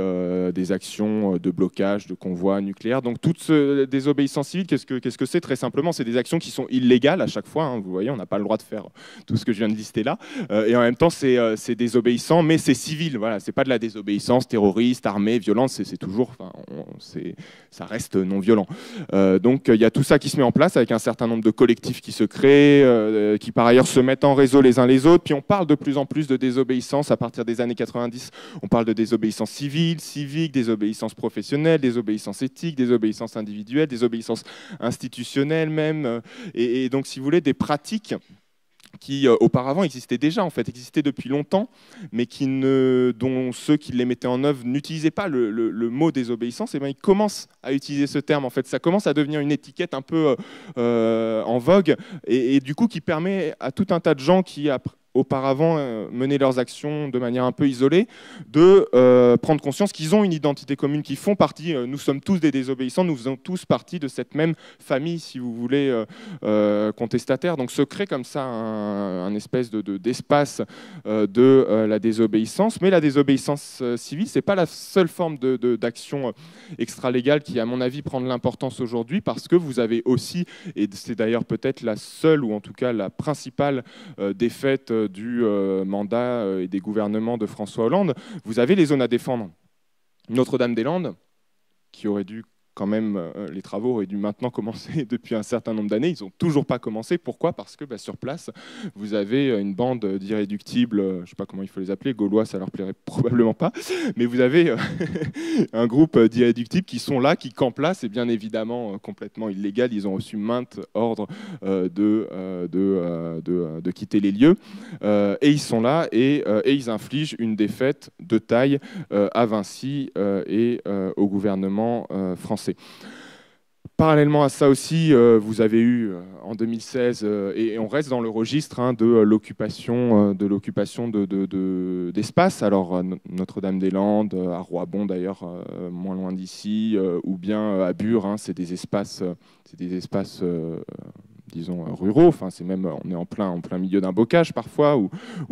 des actions de blocage de convois nucléaires. Donc toute désobéissance civile, qu'est-ce que c'est? Très simplement, c'est des actions qui sont illégales à chaque fois. Hein. Vous voyez, on n'a pas le droit de faire tout ce que je viens de lister là. Et en même temps, c'est désobéissant, mais c'est civil. Voilà, c'est pas de la désobéissance terroriste, armée, violente. C'est toujours, ça reste non violent. Donc il y a tout ça qui se met en place avec un certain nombre de collectifs qui se créent, qui par ailleurs se mettent en réseau les uns les autres. Puis on parle de plus en plus de désobéissance à partir des années 90. On parle de désobéissance civile, civique, désobéissance professionnelle, désobéissance éthique, désobéissance individuelle, désobéissance institutionnelle même. Et donc, si vous voulez, des pratiques qui auparavant existaient déjà, en fait, existaient depuis longtemps, mais dont ceux qui les mettaient en œuvre n'utilisaient pas le mot désobéissance. Et bien, ils commencent à utiliser ce terme. En fait, ça commence à devenir une étiquette un peu en vogue, et du coup, qui permet à tout un tas de gens qui auparavant menaient leurs actions de manière un peu isolée, de prendre conscience qu'ils ont une identité commune, qui font partie, nous sommes tous des désobéissants, nous faisons tous partie de cette même famille, si vous voulez, contestataire. Donc se crée comme ça un espèce d'espace de la désobéissance. Mais la désobéissance civile, c'est pas la seule forme d'action extralégale qui, à mon avis, prend de l'importance aujourd'hui, parce que vous avez aussi, et c'est d'ailleurs peut-être la seule, ou en tout cas la principale défaite du mandat et des gouvernements de François Hollande, vous avez les zones à défendre. Notre-Dame-des-Landes, qui aurait dû quand même, les travaux auraient dû maintenant commencer depuis un certain nombre d'années. Ils n'ont toujours pas commencé. Pourquoi? Parce que sur place, vous avez une bande d'irréductibles, je ne sais pas comment il faut les appeler, gaulois, ça leur plairait probablement pas, mais vous avez un groupe d'irréductibles qui sont là, qui campent là. C'est bien évidemment complètement illégal. Ils ont reçu maintes ordres de quitter les lieux. Et ils sont là et ils infligent une défaite de taille à Vinci et au gouvernement français. Parallèlement à ça aussi, vous avez eu en 2016, et on reste dans le registre de l'occupation d'espace. Alors Notre-Dame-des-Landes, à Roibon d'ailleurs, moins loin d'ici, ou bien à Bure, c'est des espaces disons, ruraux. Enfin, c'est même, on est en plein milieu d'un bocage parfois ou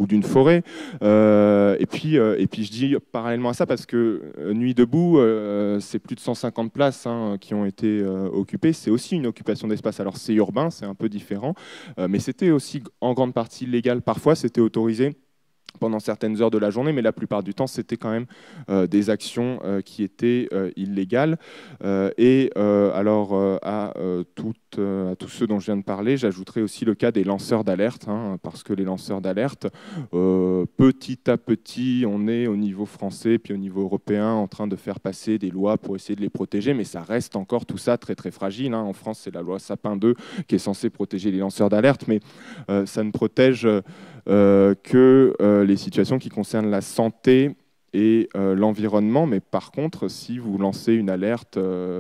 d'une forêt. Et puis, je dis parallèlement à ça parce que Nuit debout, c'est plus de 150 places qui ont été occupées. C'est aussi une occupation d'espace. Alors, c'est urbain, c'est un peu différent, mais c'était aussi en grande partie légal. Parfois, c'était autorisé pendant certaines heures de la journée, mais la plupart du temps, c'était quand même des actions qui étaient illégales. À tous ceux dont je viens de parler, j'ajouterai aussi le cas des lanceurs d'alerte, parce que les lanceurs d'alerte, petit à petit, on est au niveau français, puis au niveau européen, en train de faire passer des lois pour essayer de les protéger, mais ça reste encore tout ça très très fragile. En France, c'est la loi Sapin 2 qui est censée protéger les lanceurs d'alerte, mais ça ne protège que les situations qui concernent la santé et l'environnement. Mais par contre, si vous lancez une alerte,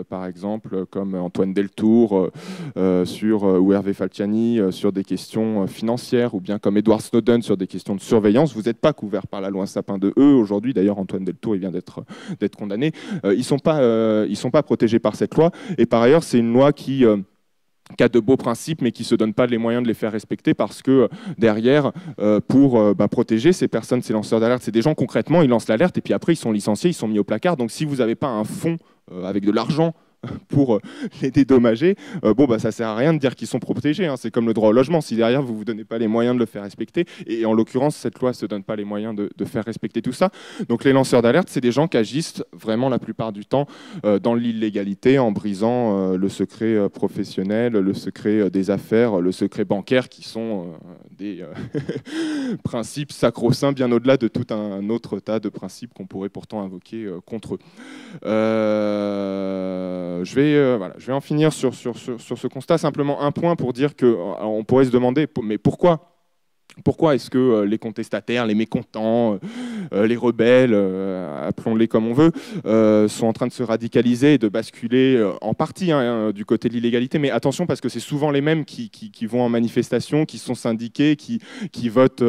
par exemple, comme Antoine Deltour ou Hervé Falciani sur des questions financières, ou bien comme Edward Snowden sur des questions de surveillance, vous n'êtes pas couvert par la loi Sapin 2. Eux, aujourd'hui, d'ailleurs, Antoine Deltour, il vient d'être condamné. Ils ne sont pas protégés par cette loi. Et par ailleurs, c'est une loi qui a de beaux principes, mais qui ne se donnent pas les moyens de les faire respecter parce que derrière, pour protéger ces personnes, ces lanceurs d'alerte, c'est des gens concrètement, ils lancent l'alerte et puis après ils sont licenciés, ils sont mis au placard. Donc si vous n'avez pas un fonds avec de l'argent pour les dédommager, ça ne sert à rien de dire qu'ils sont protégés. C'est comme le droit au logement. Si derrière, vous ne vous donnez pas les moyens de le faire respecter, et en l'occurrence, cette loi ne se donne pas les moyens de faire respecter tout ça. Donc les lanceurs d'alerte, c'est des gens qui agissent vraiment la plupart du temps dans l'illégalité, en brisant le secret professionnel, le secret des affaires, le secret bancaire, qui sont des principes sacro-saints, bien au-delà de tout un autre tas de principes qu'on pourrait pourtant invoquer contre eux. Je vais en finir sur ce constat. Simplement un point pour dire qu'on pourrait se demander, mais pourquoi est-ce que les contestataires, les mécontents, les rebelles, appelons-les comme on veut, sont en train de se radicaliser et de basculer en partie du côté de l'illégalité. Mais attention, parce que c'est souvent les mêmes qui vont en manifestation, qui sont syndiqués, qui votent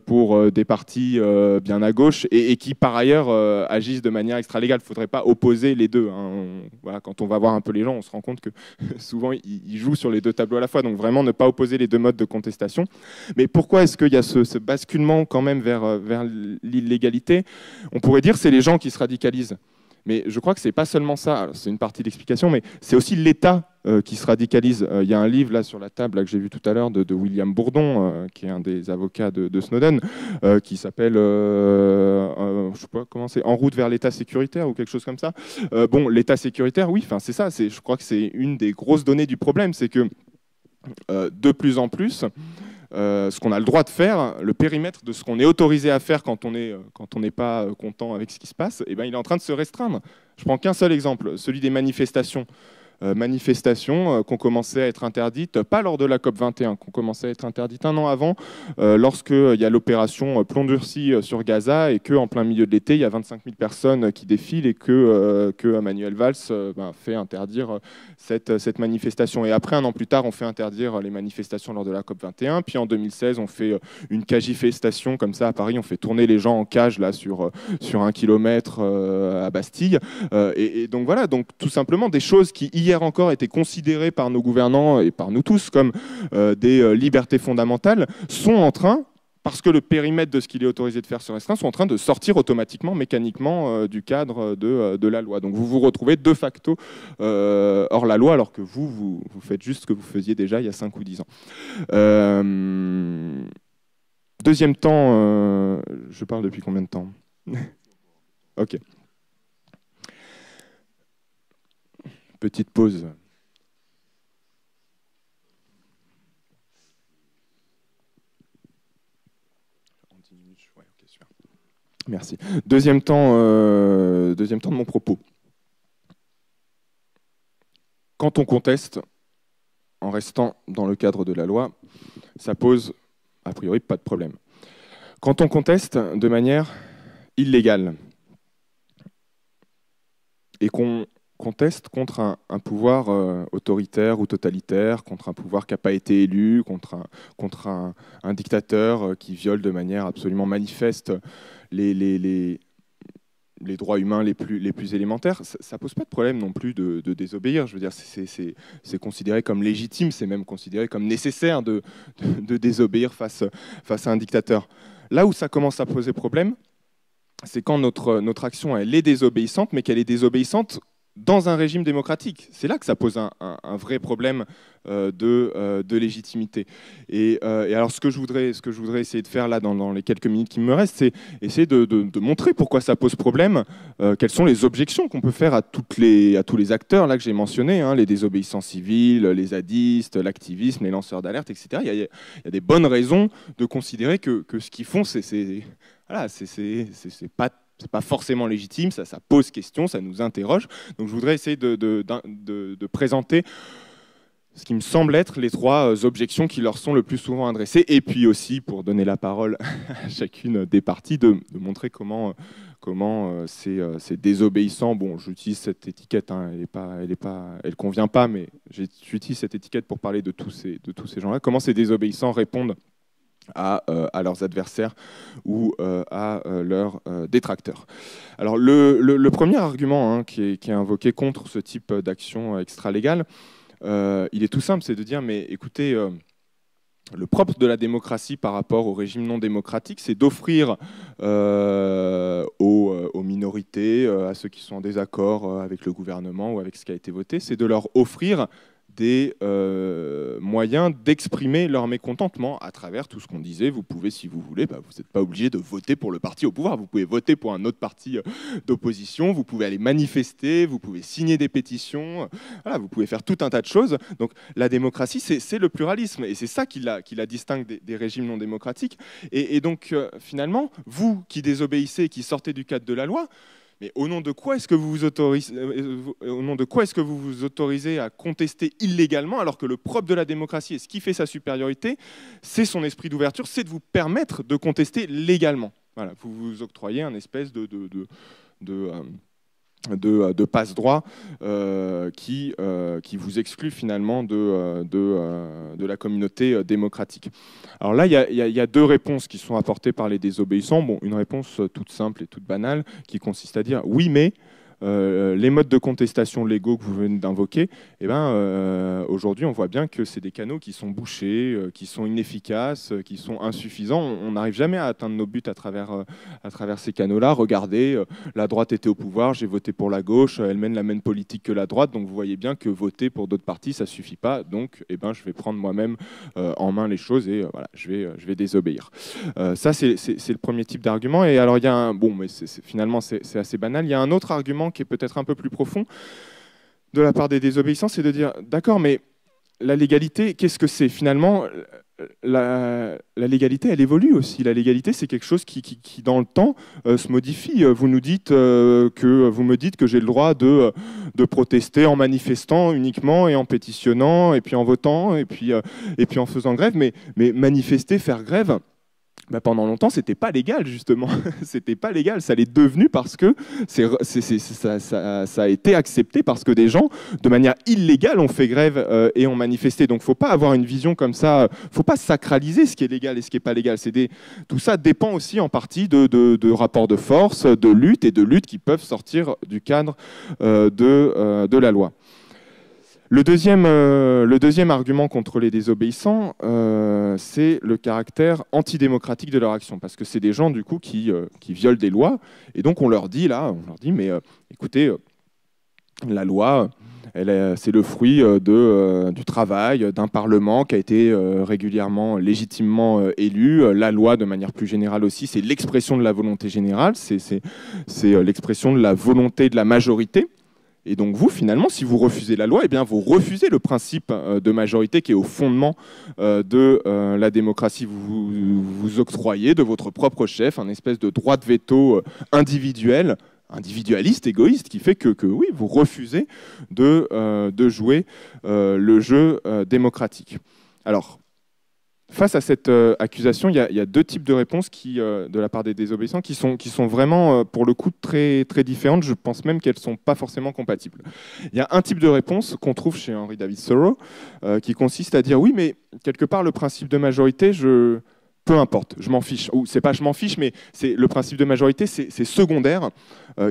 pour des partis bien à gauche et qui, par ailleurs, agissent de manière extra-légale. Il ne faudrait pas opposer les deux. Quand on va voir un peu les gens, on se rend compte que souvent, ils jouent sur les deux tableaux à la fois. Donc vraiment, ne pas opposer les deux modes de contestation. Mais pourquoi est-ce qu'il y a ce basculement quand même vers l'illégalité? On pourrait dire que c'est les gens qui se radicalisent. Mais je crois que ce n'est pas seulement ça, c'est une partie de l'explication, mais c'est aussi l'État qui se radicalise. Il y a un livre là sur la table là, que j'ai vu tout à l'heure de William Bourdon, qui est un des avocats de Snowden, qui s'appelle, je sais pas comment c'est, En route vers l'État sécuritaire ou quelque chose comme ça. L'État sécuritaire, oui, c'est ça. Je crois que c'est une des grosses données du problème, c'est que de plus en plus, ce qu'on a le droit de faire, le périmètre de ce qu'on est autorisé à faire quand on n'est pas content avec ce qui se passe, il est en train de se restreindre. Je prends qu'un seul exemple, celui des manifestations. Manifestations qui ont commencé à être interdites, pas lors de la COP21, qui ont commencé à être interdites un an avant, lorsqu'il y a l'opération Plomb durci sur Gaza et qu'en plein milieu de l'été, il y a 25 000 personnes qui défilent et que Manuel Valls fait interdire cette manifestation. Et après, un an plus tard, on fait interdire les manifestations lors de la COP21. Puis en 2016, on fait une cagifestation comme ça à Paris, on fait tourner les gens en cage là, sur 1 kilomètre à Bastille. Et donc voilà, donc, tout simplement des choses qui hier encore étaient considérées par nos gouvernants et par nous tous comme des libertés fondamentales, sont en train, parce que le périmètre de ce qu'il est autorisé de faire se restreint, sont en train de sortir automatiquement, mécaniquement du cadre de la loi. Donc vous vous retrouvez de facto hors la loi, alors que vous faites juste ce que vous faisiez déjà il y a 5 ou 10 ans. Deuxième temps, je parle depuis combien de temps? Ok. Petite pause. Merci. Deuxième temps de mon propos. Quand on conteste, en restant dans le cadre de la loi, ça pose a priori pas de problème. Quand on conteste de manière illégale et qu'on conteste contre un pouvoir autoritaire ou totalitaire, contre un pouvoir qui n'a pas été élu, contre un dictateur qui viole de manière absolument manifeste les les droits humains les plus élémentaires, ça pose pas de problème non plus de désobéir. Je veux dire, c'est considéré comme légitime, c'est même considéré comme nécessaire de désobéir face à un dictateur. Là où ça commence à poser problème, c'est quand notre action elle est désobéissante, mais qu'elle est désobéissante dans un régime démocratique. C'est là que ça pose un vrai problème de légitimité. Et alors, ce que je voudrais essayer de faire là dans les quelques minutes qui me restent, c'est essayer de montrer pourquoi ça pose problème, quelles sont les objections qu'on peut faire à tous les acteurs là que j'ai mentionnés, hein, les désobéissants civils, les zadistes, l'activisme, les lanceurs d'alerte, etc. Il y a des bonnes raisons de considérer que ce qu'ils font, c'est pas forcément légitime, ça pose question, ça nous interroge. Donc je voudrais essayer de présenter ce qui me semble être les 3 objections qui leur sont le plus souvent adressées, et puis aussi, pour donner la parole à chacune des parties, de montrer comment c'est désobéissant. Bon, j'utilise cette étiquette, hein, elle convient pas, mais j'utilise cette étiquette pour parler de tous ces gens-là. Comment ces désobéissants répondent à leurs adversaires ou à leurs détracteurs. Alors le premier argument, hein, qui est invoqué contre ce type d'action extra-légale, il est tout simple, c'est de dire, mais écoutez, le propre de la démocratie par rapport au régime non démocratique, c'est d'offrir aux minorités, à ceux qui sont en désaccord avec le gouvernement ou avec ce qui a été voté, c'est de leur offrir des moyens d'exprimer leur mécontentement à travers tout ce qu'on disait. Vous pouvez, si vous voulez, vous n'êtes pas obligé de voter pour le parti au pouvoir, vous pouvez voter pour un autre parti d'opposition, vous pouvez aller manifester, vous pouvez signer des pétitions, voilà, vous pouvez faire tout un tas de choses. Donc la démocratie, c'est le pluralisme, et c'est ça qui la distingue des régimes non démocratiques. Et donc finalement, vous qui désobéissez, qui sortez du cadre de la loi, mais au nom de quoi est-ce que vous vous autorisez à contester illégalement, alors que le propre de la démocratie et ce qui fait sa supériorité, c'est son esprit d'ouverture, c'est de vous permettre de contester légalement. Voilà, vous vous octroyez un espèce de passe-droit qui vous exclut finalement de la communauté démocratique. Alors là, il y a 2 réponses qui sont apportées par les désobéissants. Bon, une réponse toute simple et toute banale qui consiste à dire « oui, mais ». Les modes de contestation légaux que vous venez d'invoquer, aujourd'hui, on voit bien que c'est des canaux qui sont bouchés, qui sont inefficaces, qui sont insuffisants. On n'arrive jamais à atteindre nos buts à travers ces canaux-là. Regardez, la droite était au pouvoir, j'ai voté pour la gauche, elle mène la même politique que la droite, donc vous voyez bien que voter pour d'autres partis, ça suffit pas. Donc, je vais prendre moi-même en main les choses et voilà, je vais désobéir. Ça, c'est le premier type d'argument. Et alors, il y a finalement, c'est assez banal. Il y a un autre argument qui est peut-être un peu plus profond de la part des désobéissants, c'est de dire, d'accord, mais la légalité, qu'est-ce que c'est ? Finalement, la légalité, elle évolue aussi. La légalité, c'est quelque chose qui dans le temps, se modifie. Vous me dites que j'ai le droit de protester en manifestant uniquement et en pétitionnant et puis en votant et puis en faisant grève, mais manifester, faire grève, pendant longtemps, c'était pas légal, justement. C'était pas légal. Ça l'est devenu parce que ça a été accepté parce que des gens, de manière illégale, ont fait grève et ont manifesté. Donc, faut pas avoir une vision comme ça. Faut pas sacraliser ce qui est légal et ce qui est pas légal. Tout ça dépend aussi en partie de rapports de force, de lutte qui peuvent sortir du cadre de la loi. Le deuxième argument contre les désobéissants, c'est le caractère antidémocratique de leur action, parce que c'est des gens du coup qui violent des lois, et donc on leur dit mais écoutez, la loi, c'est le fruit du travail d'un Parlement qui a été régulièrement, légitimement élu. La loi, de manière plus générale aussi, c'est l'expression de la volonté générale, c'est l'expression de la volonté de la majorité. Et donc vous, finalement, si vous refusez la loi, vous refusez le principe de majorité qui est au fondement de la démocratie. Vous octroyez de votre propre chef un espèce de droit de veto individualiste, égoïste, qui fait que oui, vous refusez de jouer le jeu démocratique. Alors, face à cette accusation, il y a 2 types de réponses de la part des désobéissants qui sont vraiment, pour le coup, très, très différentes. Je pense même qu'elles ne sont pas forcément compatibles. Il y a un type de réponse qu'on trouve chez Henry David Thoreau qui consiste à dire « oui, mais quelque part, le principe de majorité, je peu importe, je m'en fiche. Ou c'est pas je m'en fiche, mais c'est le principe de majorité, c'est secondaire.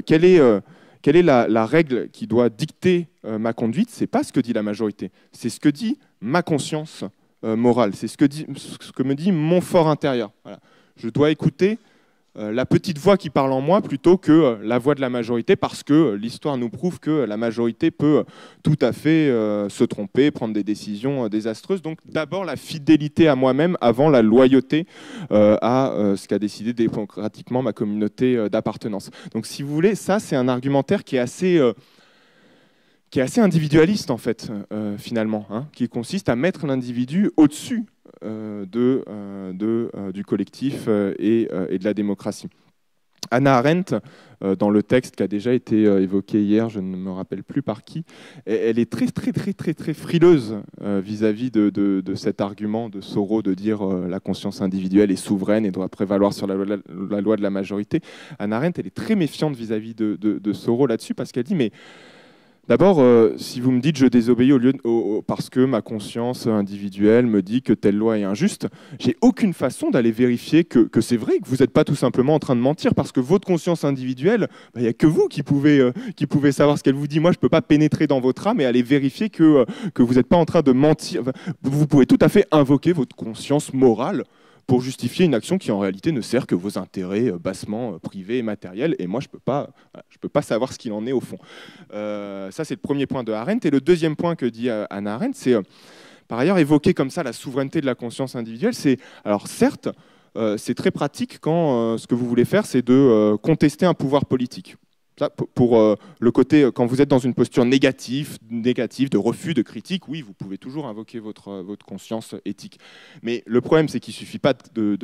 Quelle est la règle qui doit dicter ma conduite? C'est pas ce que dit la majorité, c'est ce que dit ma conscience morale, c'est ce que me dit mon fort intérieur. Voilà. Je dois écouter la petite voix qui parle en moi plutôt que la voix de la majorité, parce que l'histoire nous prouve que la majorité peut tout à fait se tromper, prendre des décisions désastreuses. Donc d'abord la fidélité à moi-même avant la loyauté à ce qu'a décidé démocratiquement ma communauté d'appartenance. Donc si vous voulez, ça c'est un argumentaire qui est assez individualiste en fait, finalement, hein, qui consiste à mettre l'individu au-dessus du collectif et de la démocratie. Hannah Arendt, dans le texte qui a déjà été évoqué hier, je ne me rappelle plus par qui, elle est très frileuse vis-à-vis de cet argument de Thoreau de dire la conscience individuelle est souveraine et doit prévaloir sur la loi de la majorité. Hannah Arendt, elle est très méfiante vis-à-vis de Thoreau là-dessus, parce qu'elle dit mais d'abord, si vous me dites je désobéis parce que ma conscience individuelle me dit que telle loi est injuste, j'ai aucune façon d'aller vérifier que c'est vrai, que vous n'êtes pas tout simplement en train de mentir, parce que votre conscience individuelle, il n'y a que vous qui pouvez savoir ce qu'elle vous dit. Moi, je ne peux pas pénétrer dans votre âme et aller vérifier que vous n'êtes pas en train de mentir. Enfin, vous pouvez tout à fait invoquer votre conscience morale pour justifier une action qui en réalité ne sert que vos intérêts bassement privés et matériels. Et moi, je peux pas savoir ce qu'il en est au fond. Ça, c'est le premier point de Arendt. Et le deuxième point que dit Hannah Arendt, c'est par ailleurs évoquer comme ça la souveraineté de la conscience individuelle. Alors certes, c'est très pratique quand ce que vous voulez faire, c'est de contester un pouvoir politique. Ça, pour le côté, quand vous êtes dans une posture négative, de refus, de critique, oui, vous pouvez toujours invoquer votre conscience éthique. Mais le problème, c'est qu'il ne suffit pas de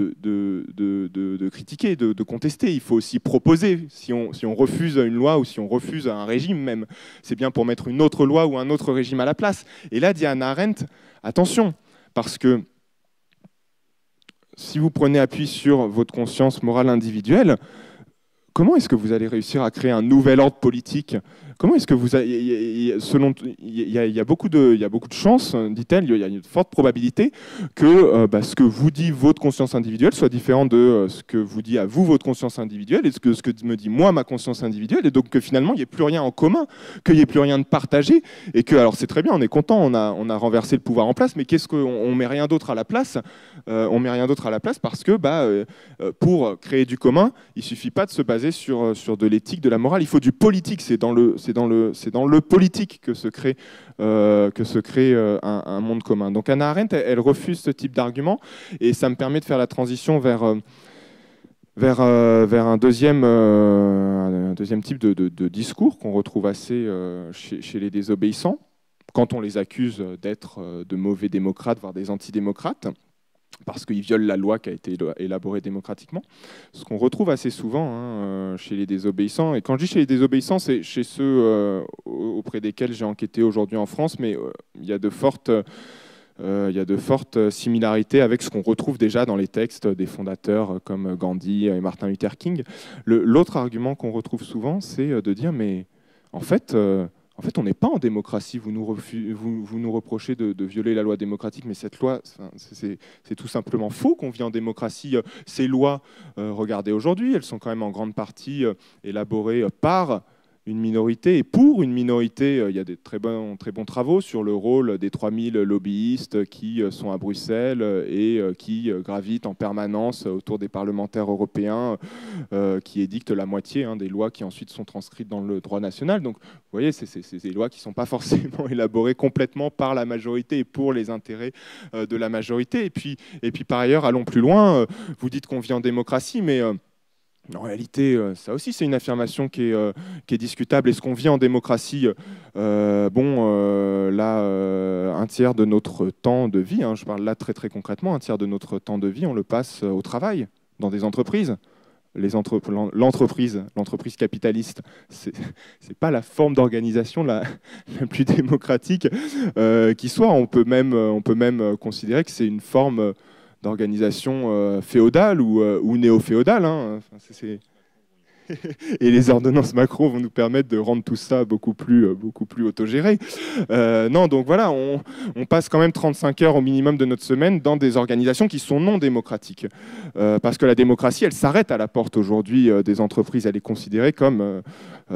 critiquer, de contester. Il faut aussi proposer. Si on refuse une loi ou si on refuse un régime même, c'est bien pour mettre une autre loi ou un autre régime à la place. Et là, dit Hannah Arendt, attention, parce que si vous prenez appui sur votre conscience morale individuelle, comment est-ce que vous allez réussir à créer un nouvel ordre politique? Comment est-ce que vous il y a beaucoup de chances, dit-elle, il y a une forte probabilité que ce que vous dit votre conscience individuelle soit différent de ce que vous dit à vous votre conscience individuelle et ce que me dit moi ma conscience individuelle, et donc que finalement il n'y ait plus rien en commun, qu'il n'y ait plus rien de partagé, et que alors c'est très bien, on est content, on a renversé le pouvoir en place, mais qu'est-ce qu'on met rien d'autre à la place? On met rien d'autre à la place parce que pour créer du commun, il suffit pas de se baser sur de l'éthique, de la morale, il faut du politique. C'est dans le politique que se crée un monde commun. Donc Hannah Arendt, elle refuse ce type d'argument, et ça me permet de faire la transition vers un deuxième type de discours qu'on retrouve assez chez les désobéissants, quand on les accuse d'être de mauvais démocrates, voire des antidémocrates, parce qu'ils violent la loi qui a été élaborée démocratiquement. Ce qu'on retrouve assez souvent chez les désobéissants, et quand je dis chez les désobéissants, c'est chez ceux auprès desquels j'ai enquêté aujourd'hui en France, mais il y a de fortes similarités avec ce qu'on retrouve déjà dans les textes des fondateurs comme Gandhi et Martin Luther King. L'autre argument qu'on retrouve souvent, c'est de dire, mais en fait, on n'est pas en démocratie, vous nous reprochez de violer la loi démocratique, mais cette loi, c'est tout simplement faux qu'on vit en démocratie. Ces lois, regardez aujourd'hui, elles sont quand même en grande partie élaborées par une minorité, et pour une minorité, il y a des très bons travaux sur le rôle des 3000 lobbyistes qui sont à Bruxelles et qui gravitent en permanence autour des parlementaires européens, qui édictent la moitié des lois qui ensuite sont transcrites dans le droit national. Donc vous voyez, c'est des lois qui ne sont pas forcément élaborées complètement par la majorité et pour les intérêts de la majorité. Et puis par ailleurs, allons plus loin, vous dites qu'on vit en démocratie, mais en réalité, ça aussi, c'est une affirmation qui est discutable. Est-ce qu'on vit en démocratie? Un tiers de notre temps de vie, je parle là très très concrètement, un tiers de notre temps de vie, on le passe au travail, dans des entreprises. L'entreprise capitaliste, c'est pas la forme d'organisation la plus démocratique qui soit. On peut même considérer que c'est une forme d'organisation féodale ou néo-féodale. et les ordonnances Macron vont nous permettre de rendre tout ça beaucoup plus autogéré. Non, donc voilà, on passe quand même 35 heures au minimum de notre semaine dans des organisations qui sont non démocratiques. Parce que la démocratie, elle s'arrête à la porte aujourd'hui des entreprises. Elle est considérée comme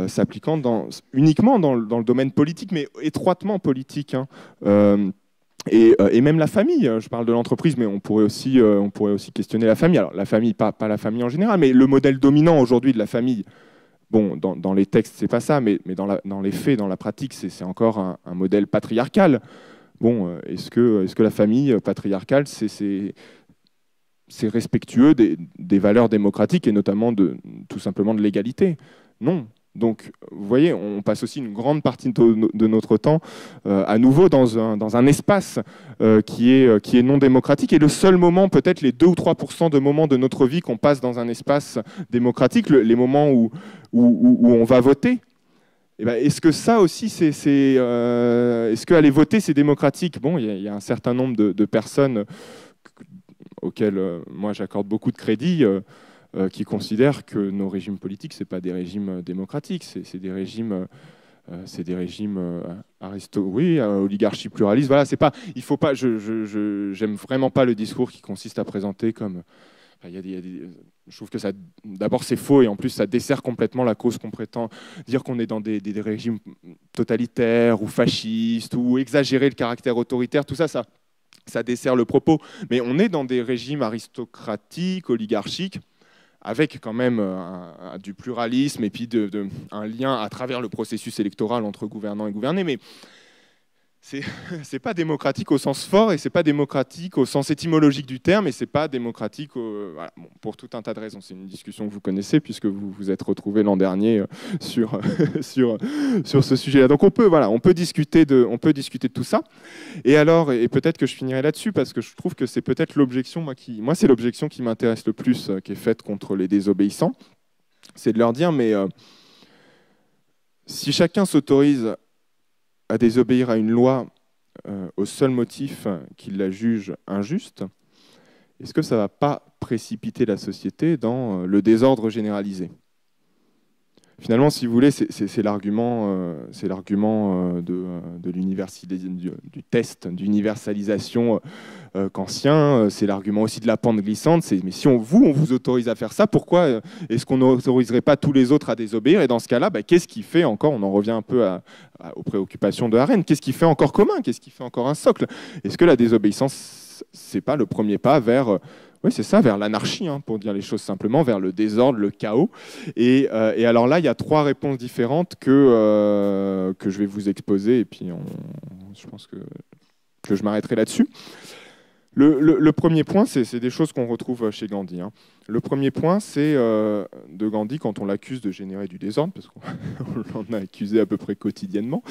s'appliquant uniquement dans le domaine politique, mais étroitement politique. Hein. Et même la famille, je parle de l'entreprise, mais on pourrait aussi questionner la famille. Alors la famille, pas la famille en général, mais le modèle dominant aujourd'hui de la famille, bon, dans les textes, c'est pas ça, mais dans les faits, dans la pratique, c'est encore un modèle patriarcal. Bon, est-ce que la famille patriarcale, c'est respectueux des valeurs démocratiques et notamment tout simplement de l'égalité? Non. Donc, vous voyez, on passe aussi une grande partie de notre temps à nouveau dans un espace qui est non démocratique. Et le seul moment, peut-être les 2 ou 3% de moments de notre vie qu'on passe dans un espace démocratique, les moments où on va voter, eh ben, est-ce que ça aussi, est-ce qu'aller voter, c'est démocratique? Bon, il y a un certain nombre de personnes auxquelles moi j'accorde beaucoup de crédit, qui considèrent que nos régimes politiques, c'est pas des régimes démocratiques, c'est des régimes, oligarchie pluraliste. Voilà, c'est pas, il faut pas. J'aime vraiment pas le discours qui consiste à présenter comme. Je trouve que ça, d'abord, c'est faux et en plus, ça dessert complètement la cause qu'on prétend. Dire qu'on est dans des régimes totalitaires ou fascistes ou exagérer le caractère autoritaire, tout ça, ça dessert le propos. Mais on est dans des régimes aristocratiques, oligarchiques, avec quand même du pluralisme et puis un lien à travers le processus électoral entre gouvernants et gouvernés. Mais c'est pas démocratique au sens fort et c'est pas démocratique au sens étymologique du terme et c'est pas démocratique voilà, bon, pour tout un tas de raisons. C'est une discussion que vous connaissez puisque vous vous êtes retrouvés l'an dernier sur ce sujet-là. Donc on peut discuter de tout ça. Et alors, et peut-être que je finirai là-dessus parce que je trouve que c'est peut-être l'objection, moi c'est l'objection qui m'intéresse le plus, qui est faite contre les désobéissants, c'est de leur dire mais si chacun s'autorise à désobéir à une loi au seul motif qu'il la juge injuste, est-ce que ça ne va pas précipiter la société dans le désordre généralisé? Finalement, si vous voulez, c'est l'argument de l'université, du test d'universalisation kantien, c'est l'argument aussi de la pente glissante, mais si on vous autorise à faire ça, pourquoi est-ce qu'on n'autoriserait pas tous les autres à désobéir? Et dans ce cas-là, qu'est-ce qui fait encore, on en revient un peu aux préoccupations de Arendt, qu'est-ce qui fait encore commun? Qu'est-ce qui fait encore un socle? Est-ce que la désobéissance, c'est pas le premier pas vers... Oui, c'est ça, vers l'anarchie, hein, pour dire les choses simplement, vers le désordre, le chaos. Et alors là, il y a 3 réponses différentes que je vais vous exposer, et puis je pense que je m'arrêterai là-dessus. Le premier point, c'est des choses qu'on retrouve chez Gandhi. Hein. Le premier point, c'est de Gandhi quand on l'accuse de générer du désordre, parce qu'on l'en a accusé à peu près quotidiennement,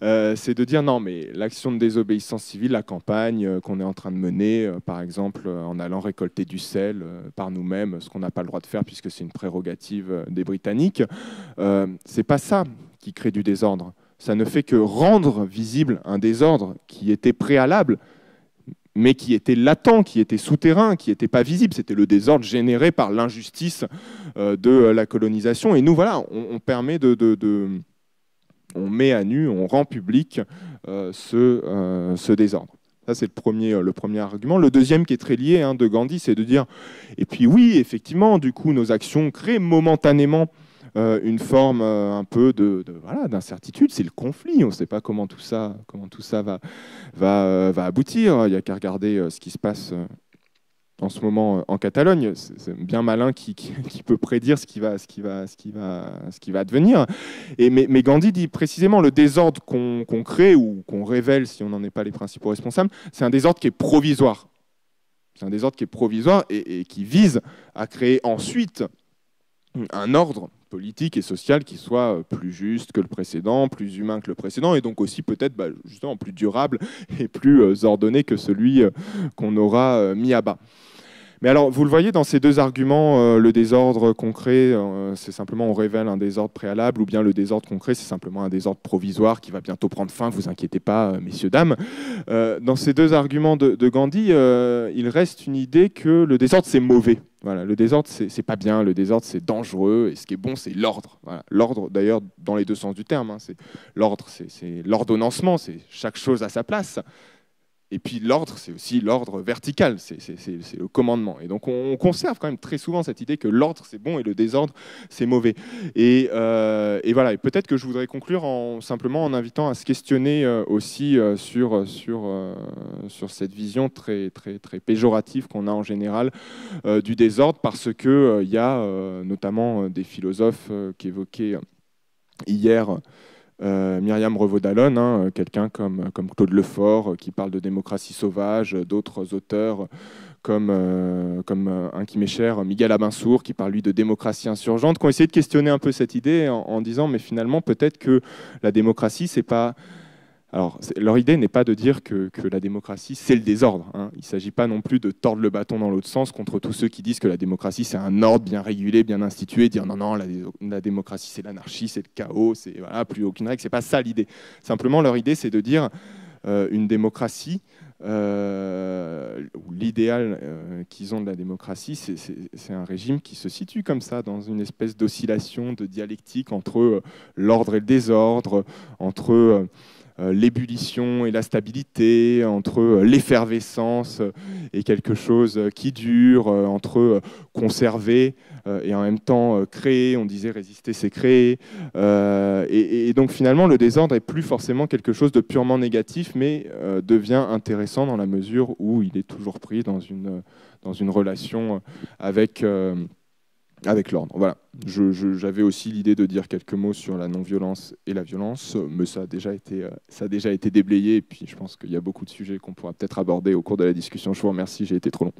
c'est de dire non, mais l'action de désobéissance civile, la campagne qu'on est en train de mener, par exemple en allant récolter du sel par nous-mêmes, ce qu'on n'a pas le droit de faire puisque c'est une prérogative des Britanniques, c'est pas ça qui crée du désordre. Ça ne fait que rendre visible un désordre qui était préalable, mais qui était latent, qui était souterrain, qui n'était pas visible. C'était le désordre généré par l'injustice de la colonisation. Et nous, voilà, on permet on met à nu, on rend public ce désordre. Ça, c'est le premier argument. Le deuxième qui est très lié de Gandhi, c'est de dire, et puis oui, effectivement, du coup, nos actions créent momentanément une forme un peu d'incertitude, c'est le conflit. On ne sait pas comment tout ça va aboutir. Il n'y a qu'à regarder ce qui se passe en ce moment en Catalogne. C'est bien malin qui peut prédire ce qui va advenir. Mais Gandhi dit précisément le désordre qu'on crée ou qu'on révèle si on n'en est pas les principaux responsables, c'est un désordre qui est provisoire. C'est un désordre qui est provisoire et qui vise à créer ensuite un ordre politique et social qui soit plus juste que le précédent, plus humain que le précédent, et donc aussi peut-être justement plus durable et plus ordonné que celui qu'on aura mis à bas. Mais alors, vous le voyez dans ces deux arguments, le désordre concret, c'est simplement on révèle un désordre préalable, ou bien le désordre concret, c'est simplement un désordre provisoire qui va bientôt prendre fin, vous inquiétez pas, messieurs, dames. Dans ces deux arguments de Gandhi, il reste une idée que le désordre, c'est mauvais. Voilà, le désordre, c'est pas bien, le désordre, c'est dangereux, et ce qui est bon, c'est l'ordre. Voilà. L'ordre, d'ailleurs, dans les deux sens du terme, hein, l'ordre, c'est l'ordonnancement, c'est chaque chose à sa place. Et puis l'ordre, c'est aussi l'ordre vertical, c'est le commandement. Et donc on conserve quand même très souvent cette idée que l'ordre c'est bon et le désordre c'est mauvais. Et voilà, et peut-être que je voudrais conclure simplement en invitant à se questionner aussi sur cette vision très, très, très péjorative qu'on a en général du désordre, parce qu'il y a notamment des philosophes qui évoquaient hier Myriam Revaud-Dallon, hein, quelqu'un comme Claude Lefort qui parle de démocratie sauvage, d'autres auteurs comme un qui m'est cher, Miguel Abinsour, qui parle lui de démocratie insurgente, qui ont essayé de questionner un peu cette idée en disant mais finalement peut-être que la démocratie c'est pas... Alors, leur idée n'est pas de dire que la démocratie, c'est le désordre. Hein. Il ne s'agit pas non plus de tordre le bâton dans l'autre sens contre tous ceux qui disent que la démocratie, c'est un ordre bien régulé, bien institué, dire non, la démocratie, c'est l'anarchie, c'est le chaos, c'est voilà, plus aucune règle. Ce n'est pas ça l'idée. Simplement, leur idée, c'est de dire une démocratie, ou l'idéal qu'ils ont de la démocratie, c'est un régime qui se situe comme ça, dans une espèce d'oscillation, de dialectique entre l'ordre et le désordre, entre... l'ébullition et la stabilité, entre l'effervescence et quelque chose qui dure, entre conserver et en même temps créer, on disait résister c'est créer, et donc finalement le désordre est plus forcément quelque chose de purement négatif, mais devient intéressant dans la mesure où il est toujours pris dans une relation avec l'ordre. Voilà. J'avais aussi l'idée de dire quelques mots sur la non-violence et la violence, mais ça a déjà été déblayé, et puis je pense qu'il y a beaucoup de sujets qu'on pourra peut-être aborder au cours de la discussion. Je vous remercie, j'ai été trop long.